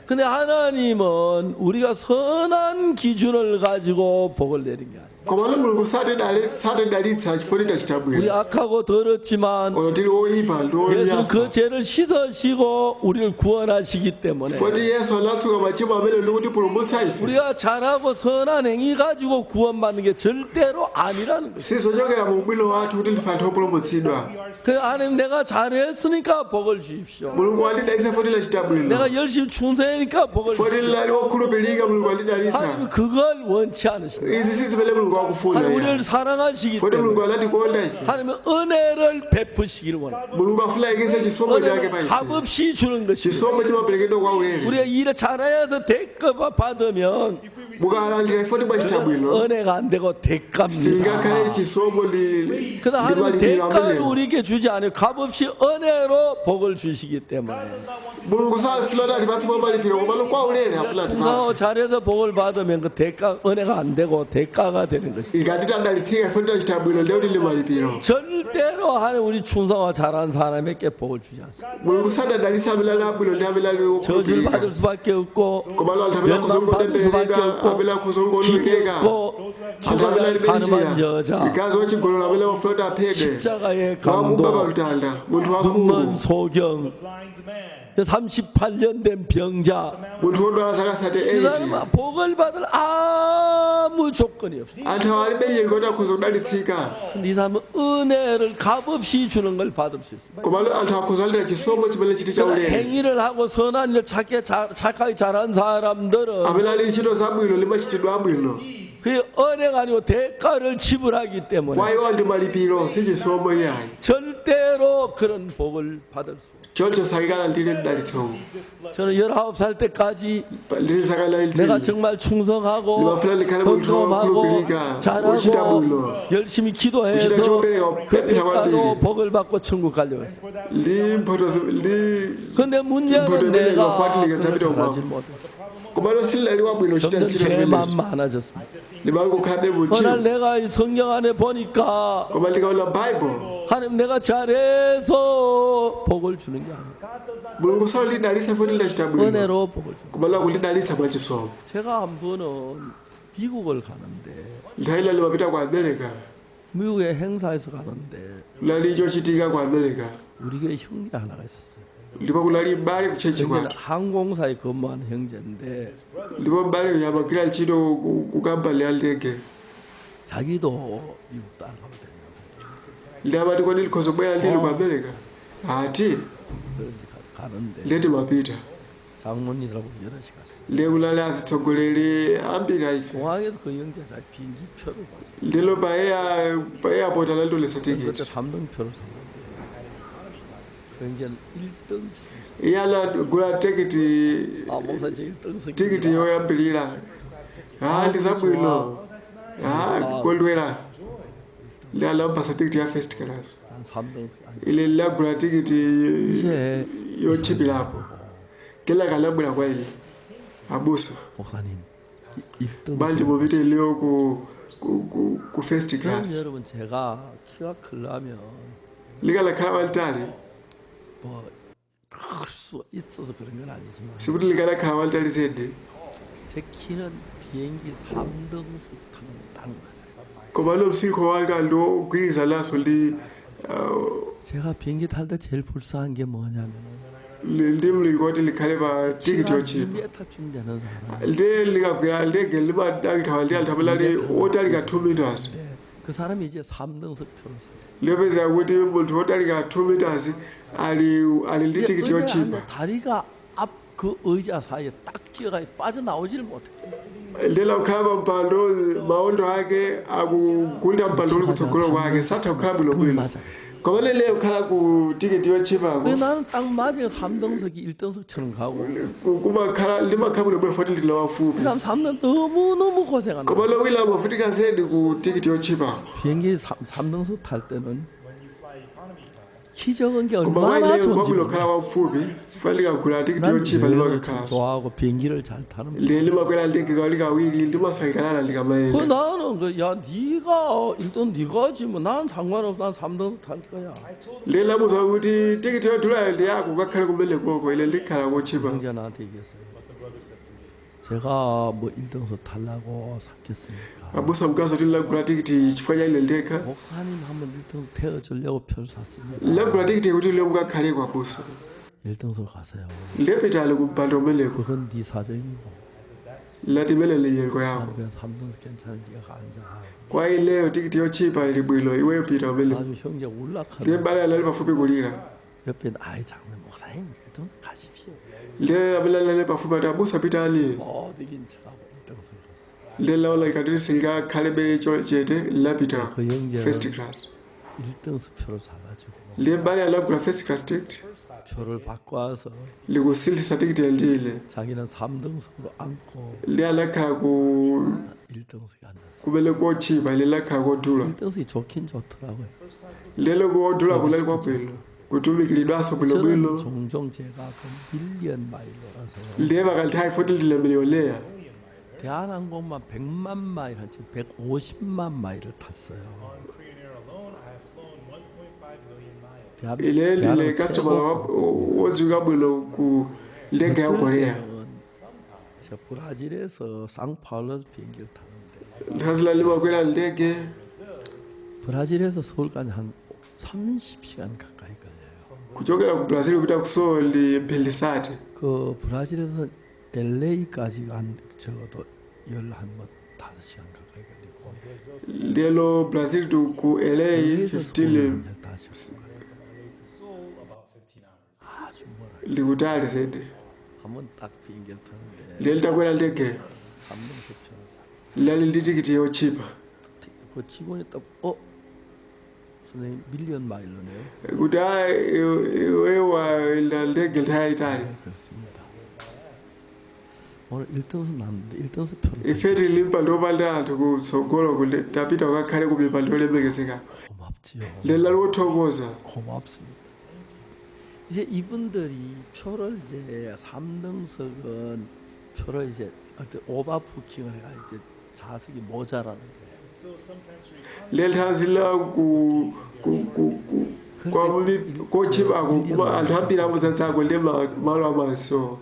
근데 하나님은 우리가 선한 기준을 가지고 복을 내린 게 아니에요. koma lo mulungu satidalitsa chifukwa tachita 우리 bwino 악하고 더럽지만 ono tili oyipa ndi 예수는 onyasa 그 죄를 씻으시고 우리를 구원하시기 때문에 foti Yesu anatsuka machimo amene likutipulumutsa ife 우리가 잘하고 선한 행위 가지고 구원받는 게 절대로 아니라는 거예요. sizochokera mu ubwino wathu kuti ndife anthu opulumutsidwa 그 하나님 내가 잘했으니까 복을 주십시오. mulungu watidalitsa foti lachita bwino 내가 열심히 충성하니까 복을 foti 주십시오. lali wokhulupirika mulungu watidalitsa 하나님 그걸 원치 않으신다. izi si zimene mulungu akufuna 하나님 iya 우리를 사랑하시기 foti 때문에 mulungu anatikonda ife 하나님은 은혜를 베푸시기를 원합니다. mulungu afuna ikise chisomo chake pa 은혜는 ife 값없이 주는 것이고 chisomo chimaperekedwa kwa ulere 우리가 일을 잘해서 대가 받으면 mukalandira foti mwachita bwino 은혜가 안 되고 대가입니다. singakhale chisomo 그러나 하나님은 limalipiro 대가를 amenewo 우리에게 주지 않아요. 값없이 은혜로 복을 주시기 때문에 mulungu safuna kuti alipatse malipiro komano kwa ulere afuna 순사하고 atipatse 잘해서 복을 받으면 그 대가 은혜가 안 되고 대가가 됩니다. 되는 거지. ikati tadalitsika ifanira chita bwino ndiye kuti ndi malipiro. 절대로 하나님 우리 충성화 잘한 사람에게 복을 주지 않습니다. mulungu sadadalitsa amene ali abwino ndi amene ali 저주를 okhulupirika. 받을 수밖에 없고 komalo anthu amene 멸망 받을 수밖에 akuzongotembereredwa 없고 amene 길 akuzongoonongeka 없고 anthu amene ali 죽어야 가늠한 benjira 여자 mkazi wachigololo amene amafuna kuti aphedwe 십자가의 wakuba 강도 pamtanda munthu 눈먼 wakhungu 소경 blind man. 38년 된 병자 munthu wodwala zaka 이 38 사람은 복을 받을 아무 조건이 없어. anthu awo alibe nyengo kuti akhoza kudalitsika 근데 이 사람은 은혜를 값없이 주는 걸 받을 수 있어. komalo anthu akhoza alira chisomo chimene chiti 그러나 chaulere 행위를 하고 선한 일 착하게 잘한 사람들은 amene ali ntchito zabwino limachitidwa abwino 그 은혜가 아니고 대가를 지불하기 때문에 kwa iwo ndi malipiro si chisomo yayi 절대로 그런 복을 받을 수 없어요. choncho sakikala ndili mdalitso 저는 19살 때까지 ndili zaka 내가 19 정말 충성하고 Nimafuna nikhale munthu 헌금하고 wokhulupirika, wochita 잘하고 bwino, 열심히 기도해서 kuchita chopereka 그 kupemphera 대가로 kwambiri 복을 받고 천국 가려고 했어요. ndi mphoto 근데 문제는 mphoto imene 내가 ikafuatilika 그걸 zapita 잘하지 umamo 못했어요. komalo silali wabwino kuchita 점점 ntchito 죄만 zimenezo 많아졌습니다. ndimangokhalabe 어느 munthu 날 내가 이 성경 안에 보니까 koma ndikaona bible 하나님 내가 잘해서 복을 주는 게 아니에요. mulungu salidalitsa foti lidachita bwino 은혜로 복을 주는 komalo kulidalitsa mwa chisomo 거예요. 제가 한 번은 미국을 가는데 nthawi ila limapita ku america 미국의 행사에서 가는데 lali chochitika ku america 우리 교회 형제 하나가 있었어요. ndipo kunali m'bale kuchechi 형제는 kwake 항공사에 근무하는 형제인데 ndipo m'bale uyu amagwira ntchito ku kampani ya ndege 자기도 미국 따라가면 되냐고. ndi amati kodi likhoza kubwera ndili ku america ati 그래서 이제 가는데 leti mapita 장모님들하고 여럿이 갔어요. ndiye kunali azitsogoleri ambiri aife 공항에서 그 형제가 비행기표를 봐요. ndilo pa airport anandolesa 그때 tiketi 3등표를 샀는데 그 형제는 1등 iye anagula tiketi 아 목사 제 1등 tiketi yoyambirira ndi zabwino kondwera ndi anampasa tiketi ya first class 한 3등 ile lagula tiketi 이제 yochipirapo kelaka labwera kwa ile abusa 목사님 1등 banje mupite iliyo ku first 그럼 class 여러분 제가 키가 크려면 likalakhala walitali 뭐클 수 있어서 그런 건 아니지만 sikuti likalakhala walitali zedi 제 키는 비행기 3등석 타면 딱 맞아요. koma lo msinkho wanga ndo ugwiriza laso 제가 비행기 탈 때 제일 불쌍한 게 뭐냐면 ndi mlingoti likhale pa tiketi 키가 yochipa 2m쯤 되는 사람 ndi likagwira ndege limadakikhala ndi anthu amene ali otalika 2 meters 그 사람이 이제 3등석 표를 샀어요. liyopeza kuti munthu otalika 2 meters ali ndi tiketi 의자에 yochipa 앉아 다리가 앞 그 의자 사이에 딱 끼어가 빠져나오지를 못해. ndela kukhala pa mpando maondo ake akugunda mpando uli kutsogolo kwake satha kukhala bwinobwino 맞아. koma lele kukhala ku tiketi yochipako 그래 나는 딱 맞아요. 3등석이 1등석처럼 가고 kumakhala limakhala bwinobwino foti ndila wafupi 그 다음 3등 너무 고생한다. koma lowila mafutika zedi ku tiketi yochipa 비행기 3등석 탈 때는 키 적은 게 koma 얼마나 waile 좋은지 kwabwino kukhala 몰라. wafupi falika kugula tiketi 난 yochipa 여행을 참 limakakhala 좋아하고 비행기를 잘 타는 le limakwela ndege kawali kawiri limasangalala 그 likamayenda 나는 그야 네가 일단 네가 지면 난 상관없어. 난 3등석 탈 거야. le lamuza kuti tiketi yodulayo ndi yako ukakhale kumene koko ile likhala kochipa 형제 나한테 얘기했어요. 제가 뭐 1등석 타려고 샀겠습니까? abusa mkazi kuti lagula tiketi chifukwa cha ile ndekha 목사님 한번 1등석 태워주려고 표를 샀습니다. lagula tiketi kuti ile mukakhale kwa abusa 1등석 가세요. lepita ali kumpando umeneko 그건 네 사정이고 lati mele lenyengo yako 나는 그냥 3등석 괜찮은 네가 앉아. kwa ileyo tiketi yochipa ili bwino iweyo pita umene 아주 형제 ndiye 울락하는 mbale alali pafupi kulira 옆에 아이 장면 목사님 1등석 가십시오. ndiye amene alali pafupi ati abusa pitani 못 이긴 척하고 1등석 갔어. ndiye laola ikati singakhalebe chete lapita 그 형제는 first class 1등석 표를 사가지고 ndiye mbale alagula first class ticket 표를 받고 와서 likusilisa tiketi yandile 자기는 3등석으로 앉고 ndiye alakhala ku 1등석에 앉았어. kumele kochipa ile lakhala kodula 1등석이 좋긴 좋더라고요. lelo kodula kulali kwabwino kutumikilidwaso bwinobwino 저는 종종 제가 그 밀리언 마일로라서 ndiye pakanthawi foti ndile milioneya 대한항공만 100만 마일 한 지금 150만 마일을 탔어요. On Korean Air alone, I have flown 1.5 million miles. ile ndile 대한항공 customer 최고 wozuka bwino ku ndege ya korea 때는 저 브라질에서 상파울로 비행기를 타는데 nthawi zina limakwera ndege 브라질에서 서울까지 한 30시간 가까이 걸려요. kuchokera ku brazil kupita ku seoul mphindi 그 브라질에서 LA까지 간 적어도 5시간 가까이 걸리고 lelo brazil to ku la LA에서 15 15시간 LA to Seoul, about 15 hours. 아주 멀어요. likutali zedi 한번 딱 비행기를 타는데 leli takwera ndege 3등석 편을 lali ndi tikiti yochipa 그 직원이 딱 선생님 밀리언 마일러네요. kuti iwewa ila ndege nthawi 그렇습니다. 오늘 1등석 났는데 1등석 편을 ife tili mpando opanda anthu kutsogolo kuti tapita kukakhale ku mipando yolemekezeka 고맙지요. leli lali wothokoza 고맙습니다. 이제 이분들이 표를 이제 3등석은 표를 이제 어떤 오버부킹을 해가 이제 좌석이 모자라는 거예요. So sometimes for economy, leli nthawi zila kochipako kuma anthu ambiri amuzanzako ndi malo amaso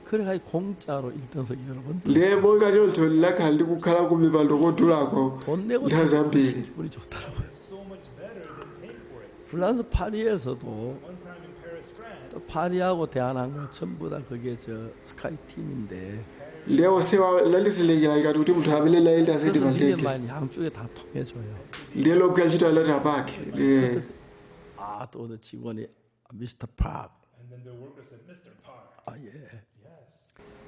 그래가지고 공짜로 1등석 여러분 ndiye monga choncho lilakhala ndi kukhala ku mipando kodulako 돈 내고 nthawi zambiri 기분이 좋더라고요. it's so much better than paying for it. 프랑스 파리에서도 One time in Paris, France, 또 파리하고 대한항공 전부 다 그게 저 스카이 팀인데 lero sewa lalisilekera ikati kuti munthu amene layenda asayidi 그래서 pa ndege 밀리언마일이 양쪽에 다 통해줘요. lero kuyachita lata pake 또 어느 직원이 미스터 팍, and then the worker said, Mr. Park, 예, yes.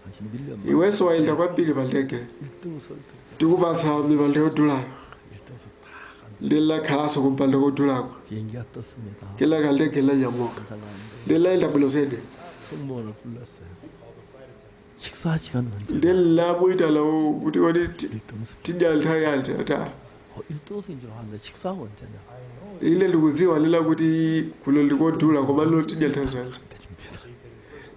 당신 밀리언 iwenso wayenda kwambiri pa ndege 1등석 tikupatsa mipando yodulako 1등석 딱 leli lakhalanso ku mpando kodulako 비행기가 떴습니다. kelaka ndege lanyamuka 잘나는데 leli layenda bwino zedi 승무원을 불렀어요. 식사 시간 언제? leli lamuyitala kuti kodi 1등석. tidya nthawi yanji ata 1등석인 줄 알았는데 식사가 언제냐? ile ndikudziwa lila kuti kulo likodula koma lilo tidya nthawi zanji 대줍니다.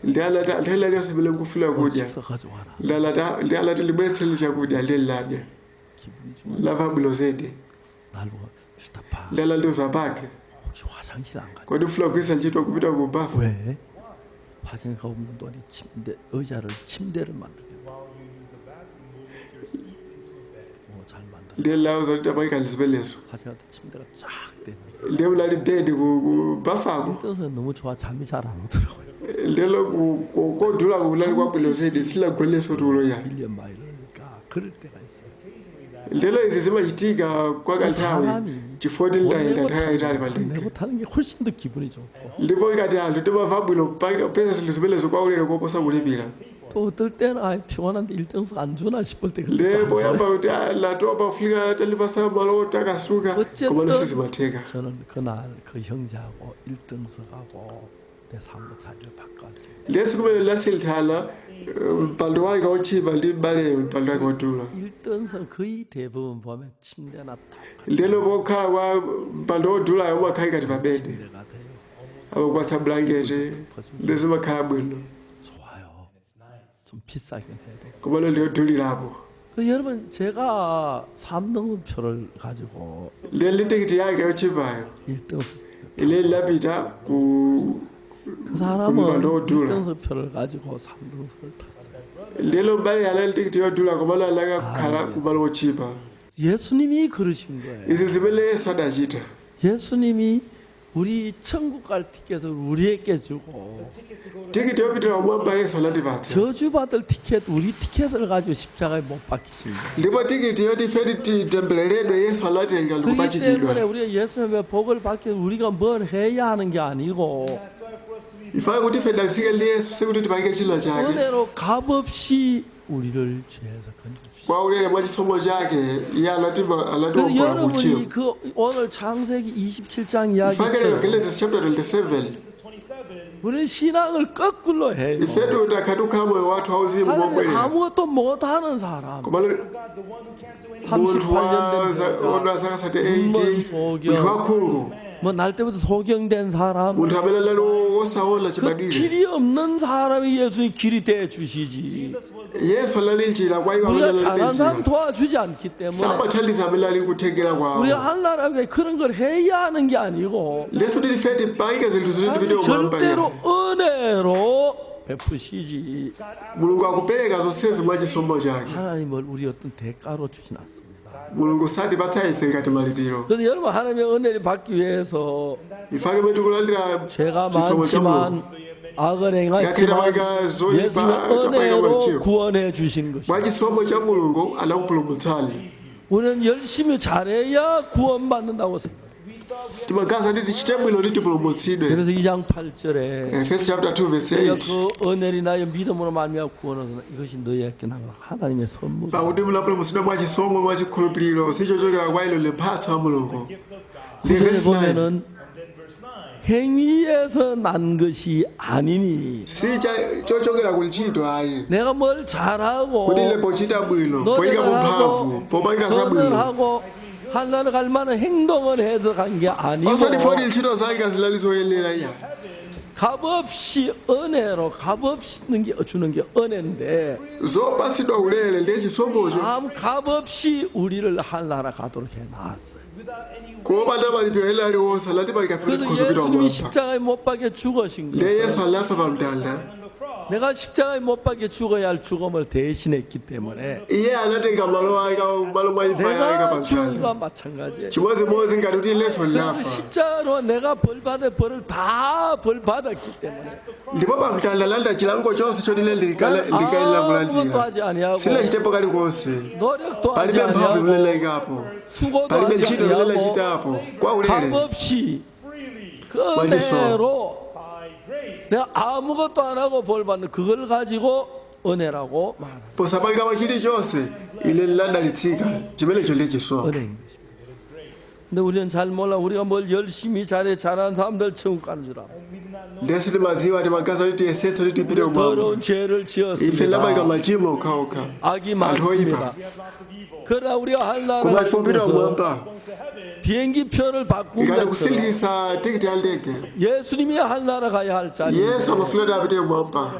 ndialata anthu ela liyonse nkufuna kudya 식사 가져와라. ndialati libweretseni chakudya leli ladya 기분이 좀 lava bwino zedi 날 보고 미스터 팍, lala ndiuza pake 혹시 화장실 안 가? kodi ufuna kugwisa ntchito kupita ku bafu 왜? 화장실 가면 너니 침대 의자를 침대를 만들게. While you use the bathroom, we'll make your seat into a bed. 잘 만들어. leli lauza kuti amayika lizipenezo 화장실 침대가 쫙 되네. ndiye ulali bedi ku bafako 1등석은 너무 좋아 잠이 잘 안 오더라고요. lelo kodulako kulali kwabwino zedi silagweleso tuloya 밀리언 마일이니까 그럴 때가 있어요. lelo izi zimachitika kwakanthawi chifukwa ndinayenda nthawi yayitali pa ndege 내고 타는 게 훨씬 더 기분이 좋고 ndipo ikati anthu timamva bwino peza zinthu zimenezo kwaulere koposa kulipira 또 어떨 때는 피곤한데 1등석 안 주나 싶을 때가 ndiye 있고 poyamba kuti latopa kufika talipasa malo takasuka komano sizimatheka 저는 그날 그 형제하고 1등석하고 내 상무 자리를 바꿨어요. lesi kumene lasilithala mpando wake wochipa ndi mbaleyo mpando wake wodula 1등석 거의 대부분 보면 침대나 똑같은 lelo pokhala kwa mpando wodulayo umakhala ikati pa bedi 데가 돼요. amakwasa blanketi ndizimakhala bwino 좋아요. 좀 비싸긴 해도. komano ndiyodulirapo 여러분 제가 3등석 표를 가지고 leli tikiti yake yochipayo 1등석 ileli lapita ku 그 사람은 kumipando wodula 1등석 표를 가지고 3등석을 탔어요. lelo mbale yaleli tikiti yodula komano alakakhala kumalo wochipa 예수님이 그러신 거예요. izi zimene yesu adachita 예수님이 우리 천국 갈 티켓을 우리에게 주고 tikiti yopitira kumwamba yesu anatipatsa 저주받을 티켓 우리 티켓을 가지고 십자가에 못 박히신 거예요. ndipo tikiti yoti ife titembereredwe yesu anatenga 그렇기 때문에 ndikupachikidwa 우리가 예수님의 복을 받기 위해서 우리가 뭘 해야 하는 게 아니고 That's why for us to be ifake kuti ife ndalisike ndi yesu sikuti tipange china chake 은혜로 값없이 우리를 죄에서 건져주시고 kwa ulere mwa chisomo chake iye 그래서 anatiombola 여러분이 kumchimo 그 오늘 창세기 27장 ifake lero 이야기처럼 Genesis chapter 27 Genesis 27, 우리는 신앙을 거꾸로 해요. ifetu utakati ukhala moyo wathu wauzimu 하나님 momwelera 아무것도 못하는 사람 komano God, the one who can't do anything, munthu 38년 된 ona 병자 zaka 38 munthu wakhungu 뭐 날 때부터 소경된 사람, munthu amene anali osaona 그 chibadwire 길이 없는 사람이 예수님 길이 돼 주시지. Jesus was the yesu anali njira kwa iwo amene 우리가 analibe 잘한 사람 njira 도와주지 않기 때문에 samathandiza amene ali kuthekera kwawo 우리가 하나라고 그런 걸 해야 하는 게 아니고 leso tilife tipangike zinthu zili tipite kumwamba 절대로 ino 은혜로 베푸시지. mulungu akupereka zonsezi mwa chisomo chake 하나님을 우리 어떤 대가로 주진 않습니다. mulungu satipatsa ife ngati malipiro 그래서 여러분 하나님의 은혜를 받기 위해서 ife amene tikulandira 죄가 chisomo cha mulungu 많지만 악을 ngakhale 행했지만 manga zoyipa 예수님의 kapanga 은혜로 machimo 구원해 주신 것이. mwa chisomo cha mulungu anakupulumutsani 우리는 열심히 잘해야 구원받는다고 생각해요. timaganiza kuti tichite bwino kuti tipulumutsidwe 그래서 2장 8절에 First chapter 2 verse 내가 8 그 은혜를 나의 믿음으로 말미암아 구원을 얻었다. 이것이 너희에게 난 하나님의 선물. pakuti munapulumutsidwa mwa chisomo mwa chikhulupiriro sichochokera kwa ilo mphatso ya mulungu ndi 구절에 verse 9 보면은 and then verse 9. 행위에서 난 것이 아니니 chochokera ku ntchito ayi 내가 뭘 잘하고 kuti ile pochita bwino poyika 노력을 mphamvu 하고 popanga 선을 zabwino 하고 하나를 갈 만한 행동을 해서 간 게 아니고 osati foti ntchito zake zilali zoyenera iya 값없이 은혜로 값없이 주는 게 은혜인데 zopatsidwa ulere ndiye chisomocho 아무 값없이 우리를 하나라 가도록 해놨어요. Without any kuopanda malipiro ena aliwonse anatipanga ife 그래서 tikhoza kupita 예수님이 kumwamba 십자가에 못 박혀 죽으신 ndiye 거예요. yesu anafa pa mtanda on the cross. 내가 십자가에 못 박혀 죽어야 할 죽음을 대신했기 때문에 iye anatenga malo ake malo mwa ifa yake pa 내가 죽은 mtanda 거와 마찬가지예요. chimodzimodzi ngati kuti leso 그래서 linafa 십자가로 내가 벌받을 벌을 다 벌받았기 때문에 ndipo pa mtanda landa chilango chonse choti 난 likayenera 아무것도 kulandira 하지 아니하고 silachitepo kalikonse 노력도 하지 palibe mphamvu imene 아니하고 laikapo 수고도 palibe 하지 ntchito imene 아니하고 lachitapo kwa ulere 값없이 Freely 그 은혜로 by grace. 내가 아무것도 안 하고 벌 받는 그걸 가지고 은혜라고 말합니다. posapanga pa chilichonse ine lilandalitsika chimenecho ndi chisomo 은혜인 것입니다. 근데 우리는 잘 몰라. 우리가 뭘 열심히 잘해 잘하는 사람들 천국 가는 줄 알아. And we do not know ndesi timadziwa timaganiza kuti tiyesetsa kuti tipite kumwamba 더러운 죄를 ife lapanga 지었습니다. machimo okhaokha 악이 anthu oyipa 많습니다. we have lots of evil. 그러나 우리가 할 koma 나라를 ife kupita 통해서 kumwamba Going to heaven, 비행기 표를 ngati 바꾼다. kusinthisa tikiti ya ndege 예수님이 할 나라 가야 할 자리인데 yesu amafuna kuti apite kumwamba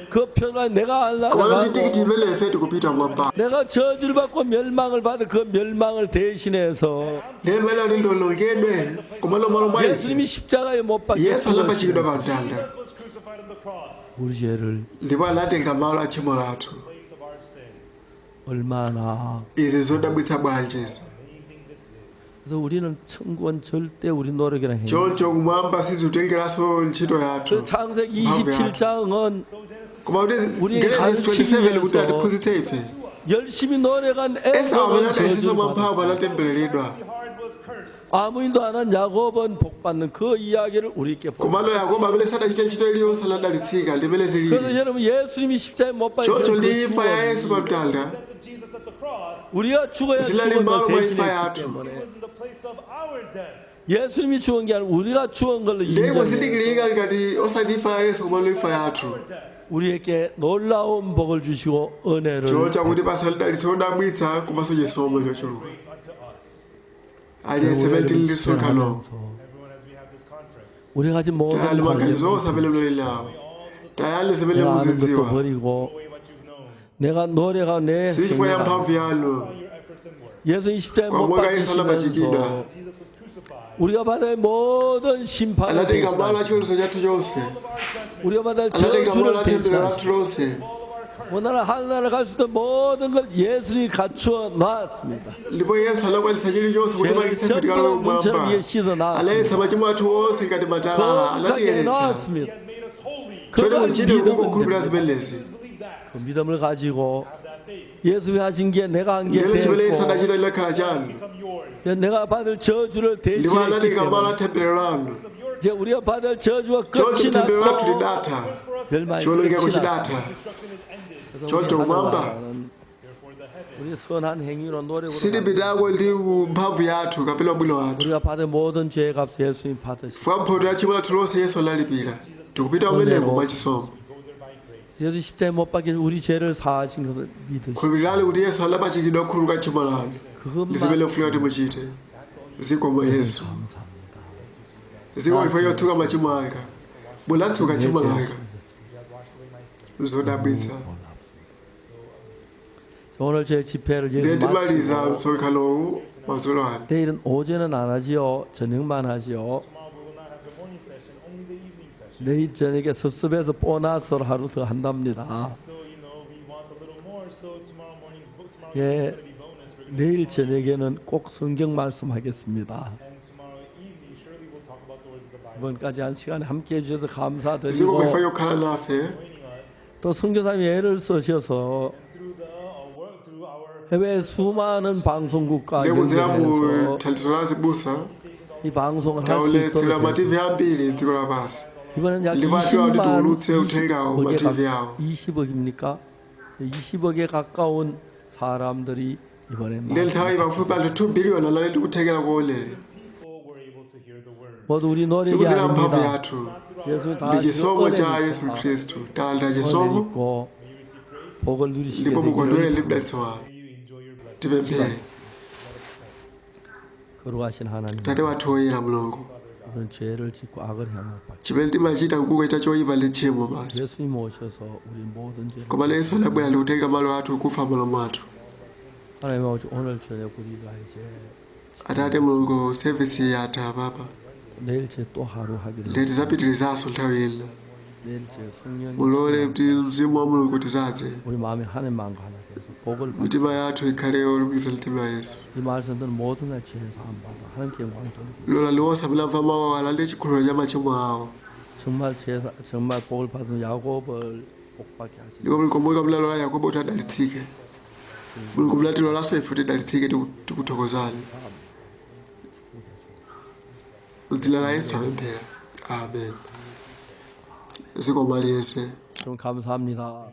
그 표를 내가 할 나라 koma kuti tikiti 가고 imene ife tikupita kumwamba 내가 저주를 받고 멸망을 받은 그 멸망을 대신해서 ndiye imene kuti ndolongedwe kumalomalo mwa ife 예수님이 십자가에 못 박혀 yesu anapachikidwa pa 죽으시면서 mtanda Jesus was crucified on the cross, 우리 죄를 ndipo anatenga malo a tchimo lathu place of our sins. 얼마나. izi zodabwitsa bwanjizo 그래서 우리는 천국은 절대 우리 노력이랑 행위. choncho kumwamba sizitengeranso ntchito yathu 그 창세기 27장은 koma kuti 우리 genesis 27 kuti 가르치면서 atiphunzitse ife 열심히 노력한 esau amene 에서는 adayesesa 저주를 받아. mwamphamvu anatembereredwa Hard was cursed. 아무 일도 안 한 야곱은 복받는 그 이야기를 우리께 보고. komano yakobo amene sadachita ntchito iliyonse anadalitsika ndimene 그래서 zilili 여러분 예수님이 십자가에 못 박혀 choncho 그 ndi imfa ya yesu pa 죽음이 mtanda Death of Jesus at the cross 우리가 죽어야 할 지난해 죽음을 마음의 대신했기 파야투. 때문에 was in the place of our death. 예수님이 죽은 게 아니라 우리가 죽은 걸로 ndipo 인정해 sindikilika ngati osati imfa ya yesu komano imfa yathu 우리에게 놀라운 복을 주시고 은혜를 choncho kuti pasalidalitsa odabwitsa komanso chisomo chochuluka Unto us. aliyense pene tili ndi msonkhano Everyone, as we have this conference, 우리가 가진 모든 tayali maganizo 관련 onse amene mlolelawo tayali zimene 내가 아는 것도 muzidziwa 버리고 away what you've known, 내가 노력하고 내 sichifukwa ya 행위가 mphamvu yanu your efforts and work. 예수님 십자가에 못 과거가 예수 박히시면서 안아바치기다. Jesus was crucified. 우리가 받을 모든 심판을 anatenga malo a 대신하시고 chiweruzo chathu chonse 우리가 받을 anatenga malo a 저주를 temberero lathu 대신하시고 lonse 오늘 하늘나라 갈 수 있는 모든 걸 예수님이 갖추어 놨습니다. ndipo yesu anakwatitsa chilichonse kuti makise 전부 kutikalo 문처럼 kumwamba 위에 씻어 anayesa 놨습니다. machimo athu onse ngati matalala 거룩하게 anatiyeretsa 놨습니다. He has made us holy. choti 그걸 muchite kungokhulupirira 믿으면 zimenezi Believe that. 그 믿음을 가지고 Have that faith. 예수님이 하신 게 내가 한 게 ndilo chimene yesu 되고 anachita linakhala chanu Become yours. 내가 받을 저주를 ndipo 대신했기 anatenga malo a 때문에 temberero lanu 이제 우리가 받을 저주가 choncho 끝이 temberero lathu 났고 lidatha 멸망이 chiwonongeko 끝이 났습니다. chidatha Destruction is ended. 그래서 choncho 우리 kumwamba 하늘나라는 Therefore, the heaven. 우리 선한 행위로 노력으로 silipitako ndi mphamvu yathu kapena ubwino wathu 우리가 받은 모든 죄의 값을 예수님 받으시고 fika mphoto ya tchimo lathu lonse yesu analipira tikupita umeneko mwachisomo 예수 십자가에 못 박혀 우리 죄를 사하신 것을 믿으시고 khulupirirani kuti yesu anapachikidwa kukhululuka tchimo lanu ndi 그것만 zimene ufunika kuti muchite zikomo yesu 감사합니다. zikomo chifukwa chotsuka machimo anga mulatsuka tchimo langa zodabwitsa. 오늘 제 집회를 내 여기서 ndimaliza 마치고 msonkhano madzulo ano. 내일은 오전은 안 하지요. 저녁만 하지요. Tomorrow we will not have the morning session, only the evening session. 내일 저녁에 섭섭해서 보너스를 하루 더 한답니다. So we want a little more. So tomorrow morning's book, tomorrow 예, evening is going to be bonus. We're going to 내일 저녁에는 꼭 성경 말씀하겠습니다. and tomorrow evening surely we'll talk about the words of the Bible. 이번까지 한 시간에 함께해 주셔서 zikomo 감사드리고 chifukwa chokhala nafe. Joining us 또 선교사님이 애를 쓰셔서 through through our 해외 수많은 방송국과 ndikudzera mu 연결해서 thandizo la zibusa 이 방송을 할 수 tauletsera 있도록 mativi 해서 ambiri dziko lapansi. 이번엔 약 리바티와 20만 리도루체 우텔가오 마티비아오. 20억입니까? 20억에 가까운 사람들이 이번에 내 nthawi pafupi anthu 2 biliyoni anali ndikuthekera kuonera. people were able to hear the word. 모두 우리 노력이 sikudzera mphamvu 아닙니다. yathu 예수 다 ndi chisomo cha 은혜니까 yesu khristu talandira 은혜를 chisomo 입고 복을 누리시게 ndipo mukondwere 되기를 libdalitso wanu. May you enjoy your blessing. tipemphere. 거룩하신 하나님, tate wathu woyera mulungu, 우리는 죄를 짓고 악을 행하고 chimene timachita nkukuita choyipa ndi tchimo basi. 예수님 오셔서 우리 모든 죄를 koma yesu anabwera ndikutenga malo athu kufa malo mwathu. 하나님 아버지, 오늘 저녁 우리가 이제 atate mulungu sevisi yatha papa 내일 제 또 하루 하기를 leti zapitirizaso nthawi ina 내일 제 성령이 mulole kuti mzimu wa mulungu tidzaze 우리 마음에 하늘 마음과 하나 돼서 복을 받고 mitima yathu ikhale yolumikizana mtima wa yesu. 이 말씀들은 모든 날 죄 사함 받아 하나님께 영광 돌리고 lola liwonse amene amva mawu alande chikhululukiro cha machimo awo. 정말 복을 받은 야곱을 복받게 하시고 ndipo mulungu moyika mlalo la yakobo kuti adalitsike. mulungu mlatilolanso ife kuti adalitsike tikuthokozani. m'dzina la yesu tapemphera, amen. zikomo aliyense. 좀 감사합니다.